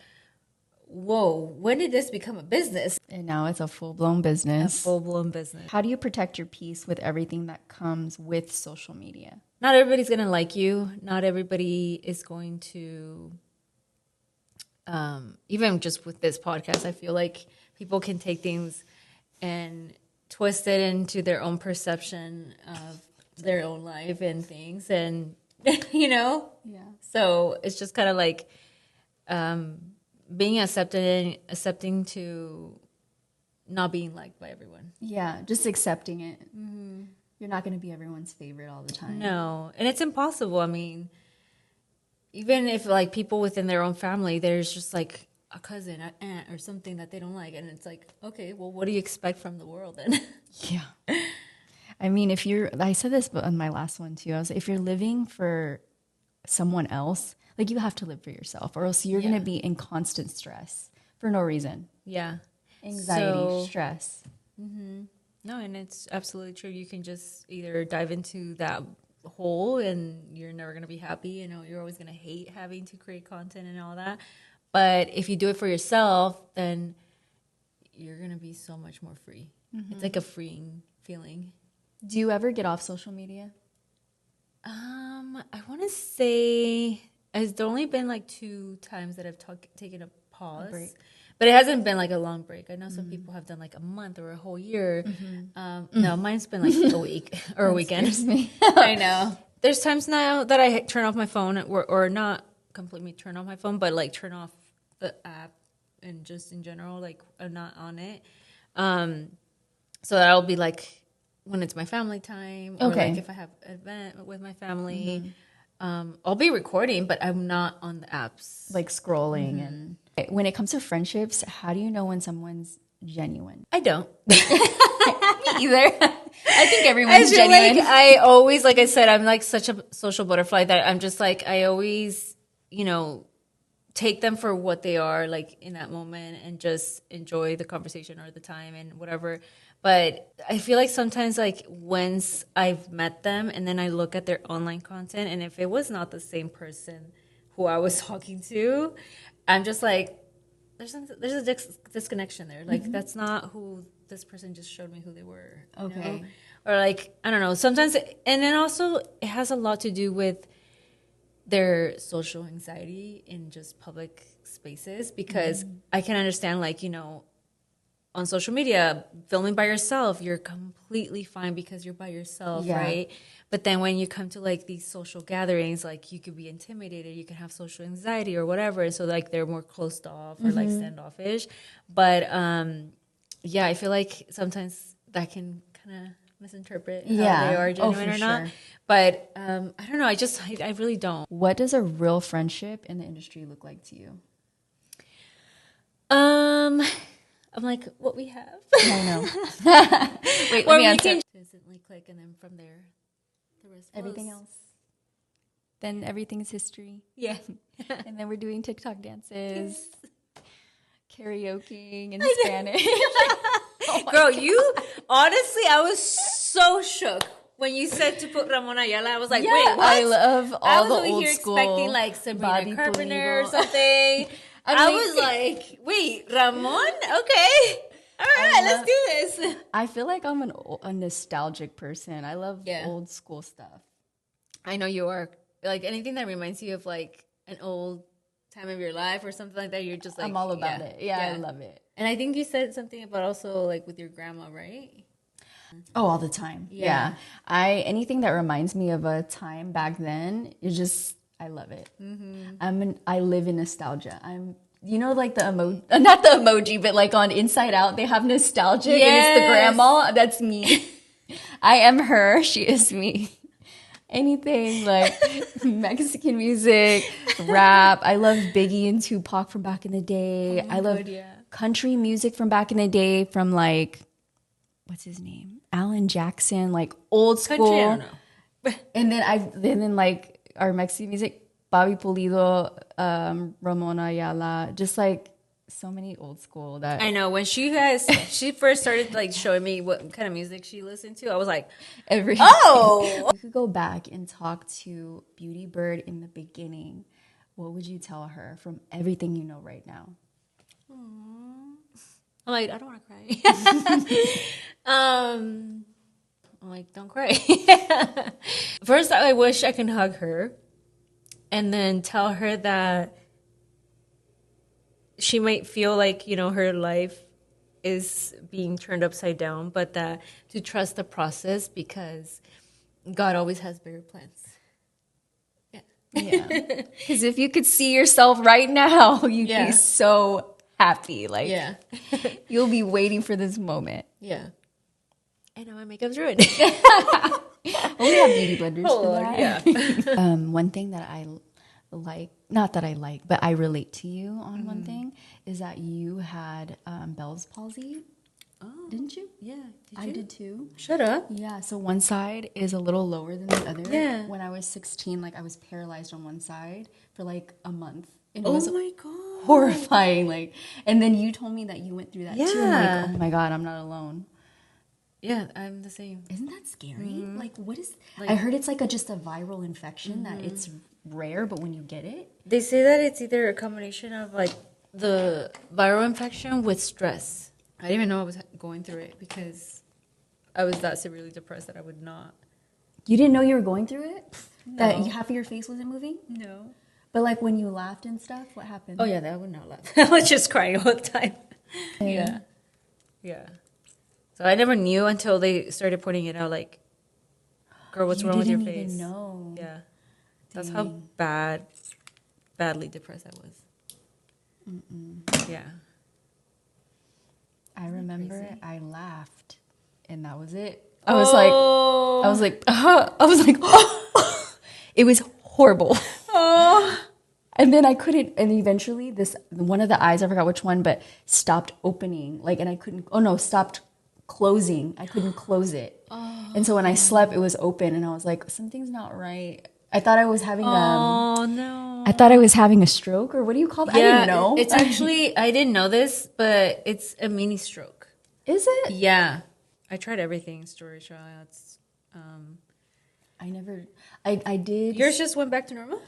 whoa, when did this become a business? And now it's a full-blown business. A full-blown business. How do you protect your peace with everything that comes with social media? Not everybody's going to like you. Not everybody is going to... even just with this podcast, I feel like people can take things and twist it into their own perception of their own life and things, and so it's just kind of like being accepting to not being liked by everyone. Yeah, just accepting it. You're not going to be everyone's favorite all the time. No, and it's impossible. I mean, even if like people within their own family, there's just like a cousin, an aunt, or something that they don't like, and it's like, okay, well, what do you expect from the world then? Yeah. I mean, I said this on my last one too. I was like, if you're living for someone else, like you have to live for yourself, or else you're going to be in constant stress for no reason. Yeah. Anxiety, stress. No, and it's absolutely true. You can just either dive into that hole and you're never going to be happy. You know, you're always going to hate having to create content and all that. But if you do it for yourself, then you're going to be so much more free. It's like a freeing feeling. Do you ever get off social media? I want to say it's only been like 2 times that I've taken a pause. But it hasn't been like a long break. I know some people have done like a month or a whole year. No, mine's been like a week or a weekend. I know. There's times now that I turn off my phone or not completely turn off my phone, but like turn off the app and just in general, like I'm not on it. So that'll be like when it's my family time or like if I have an event with my family. I'll be recording, but I'm not on the apps. Like scrolling. And when it comes to friendships, how do you know when someone's genuine? I don't. Me either. I think everyone's genuine. Like I always, like I said, I'm like such a social butterfly that I'm just like, I always, you know, take them for what they are like in that moment and just enjoy the conversation or the time and whatever. But I feel like sometimes like once I've met them and then I look at their online content and if it was not the same person who I was talking to, I'm just like, there's a disconnection there. Like that's not who this person just showed me who they were. Okay. You know? Or like, I don't know, sometimes, and then also it has a lot to do with their social anxiety in just public spaces because I can understand like, you know, on social media, filming by yourself, you're completely fine because you're by yourself, right? But then when you come to like these social gatherings, like you could be intimidated, you can have social anxiety or whatever. So like they're more closed off or like standoffish. But yeah, I feel like sometimes that can kind of misinterpret how they are genuine or not. But I don't know. I really don't. What does a real friendship in the industry look like to you? I'm like, what we have. I know. Wait, let me answer. Instantly click, and then from there, the rest everything else. Then everything's history. Yeah. And then we're doing TikTok dances, karaokeing in Spanish. Girl, you honestly, I was so shook when you said to put Ramon Ayala. I was like, wait, what? I love all the old school. I was over here expecting like Sabrina Carpenter or something. I was like, wait, Ramon? Okay. All right, let's do this. I feel like I'm a nostalgic person. I love old school stuff. I know you are. Like anything that reminds you of like an old time of your life or something like that, you're just like, I'm all about it. Yeah, I love it. And I think you said something about also like with your grandma, right? Oh, all the time. Yeah. Anything that reminds me of a time back then is just, I love it. I live in nostalgia. You know, like the emoji, not the emoji, but like on Inside Out, they have nostalgia and it's the grandma. That's me. I am her. She is me. Anything like Mexican music, rap. I love Biggie and Tupac from back in the day. I love country music from back in the day from like, what's his name? Alan Jackson, like old school. Country, I don't know. And then like our Mexican music, Bobby Pulido, Ramon Ayala, just like so many old school that I know. When she first started like showing me what kind of music she listened to, I was like, you could go back and talk to BeautyyBird in the beginning. What would you tell her from everything you know right now? I'm like, I don't want to cry. I'm like, don't cry. First, I wish I could hug her and then tell her that she might feel like, you know, her life is being turned upside down, but that to trust the process because God always has bigger plans. Yeah. Because if you could see yourself right now, you'd be so happy. Like, Yeah. you'll be waiting for this moment. Yeah. And now my makeup's ruined. Well, we have beauty blenders Oh, for Lord, that. yeah. One thing that I like, not that I like, but I relate to you on one thing, is that you had Bell's palsy. Oh. Didn't you? Yeah. I did too. Shut up. Yeah, so one side is a little lower than the other. Yeah. When I was 16, like I was paralyzed on one side for like a month. And it Oh was my God. horrifying. Like, and then you told me that you went through that too. I'm Yeah. like, oh my God, I'm not alone. Yeah, I'm the same. Isn't that scary? Like, what is? Like- I heard it's like just a viral infection that it's rare, but when you get it, They say that it's either a combination of like the viral infection with stress. I didn't even know I was going through it because I was that severely depressed that I would not. you didn't know you were going through it. No. That half of your face wasn't moving. No. But like when you laughed and stuff, what happened? Oh yeah, that would not laugh. I was just crying all the time. Yeah. Yeah. So I never knew until they started pointing it out. Like, girl, what's wrong with your didn't face? even know. Yeah. That's how badly depressed I was. Yeah. I remember crazy? I laughed, and that was it. I was like, it was horrible. Oh. And then I couldn't, and eventually one of the eyes, I forgot which one, but stopped opening. Like, and I couldn't, stopped closing. I couldn't close it. Oh. And so when I slept, it was open, and I was like, something's not right. I thought I was having Oh no. I thought I was having a stroke, or what do you call that? I didn't know. It's actually, I didn't know this, but it's a mini stroke. Is it? Yeah. I tried everything, story shots. I did. Yours just went back to normal?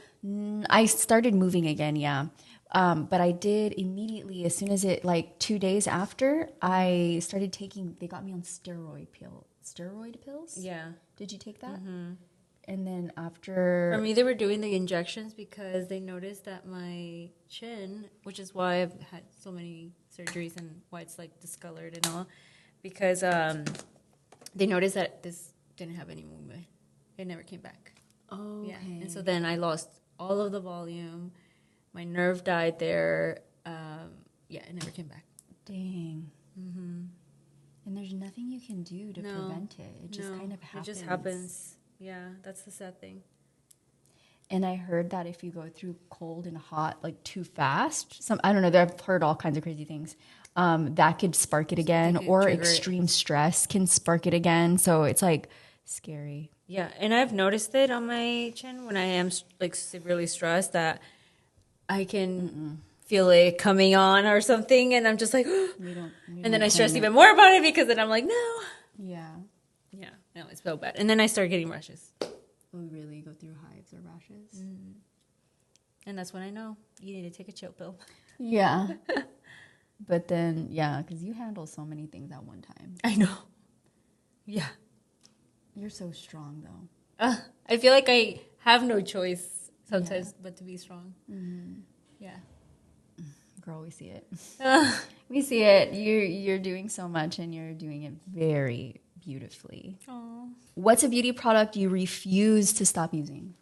I started moving again, yeah. But I did immediately, as soon as like 2 days after, I started taking, they got me on steroid pills. Yeah. Did you take that? Mm-hmm. And then after... For me, they were doing the injections because they noticed that my chin, which is why I've had so many surgeries and why it's like discolored and all, because they noticed that this didn't have any movement. It never came back. Oh, yeah. And so then I lost all of the volume. My nerve died there. Yeah, it never came back. Dang. Mm-hmm. And there's nothing you can do to prevent it. It just kind of happens. It just happens. Yeah, that's the sad thing. And I heard that if you go through cold and hot like too fast, I don't know, I've heard all kinds of crazy things, that could spark it again, or extreme stress can spark it again. So it's like scary. Yeah, and I've noticed it on my chin when I am like severely stressed that I can feel it coming on or something, and I'm just like, and then I stress even more about it because then I'm like, no. Yeah. Yeah, no, it's so bad. And then I start getting rashes. We really go through hives or rashes. And that's when I know you need to take a chill pill. Yeah. But then, yeah, because you handle so many things at one time. I know. Yeah. You're so strong, though. I feel like I have no choice sometimes but to be strong. Mm-hmm. Yeah. Girl, we see it. We see it. You're doing so much, and you're doing it very beautifully. Aww. What's a beauty product you refuse to stop using?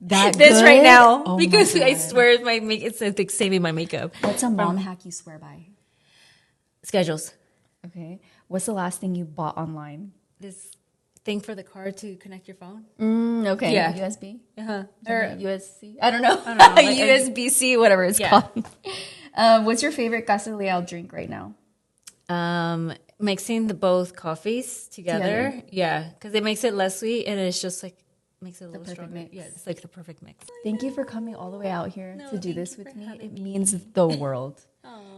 This good? Right now, oh because I swear it's like saving my makeup. What's a mom hack you swear by? Schedules. Okay. What's the last thing you bought online? This thing for the car to connect your phone. Okay. Yeah. USB? Uh-huh. Or USC? I don't know. USB-C, whatever it's called. What's your favorite Casa Leal drink right now? Mixing both coffees together. Yeah, because it makes it less sweet, and it's just like makes it a little stronger. Mix. Yeah, it's like the perfect mix. Thank you for coming all the way out here to do this with me. It means the world.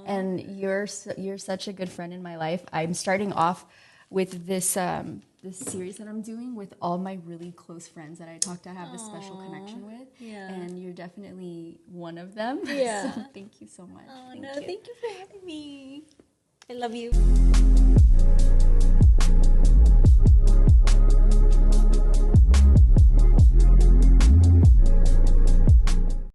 And you're such a good friend in my life. I'm starting off with this this series that I'm doing with all my really close friends that I have this special connection with. Yeah. And you're definitely one of them. Yeah. So thank you so much. Thank you for having me. I love you.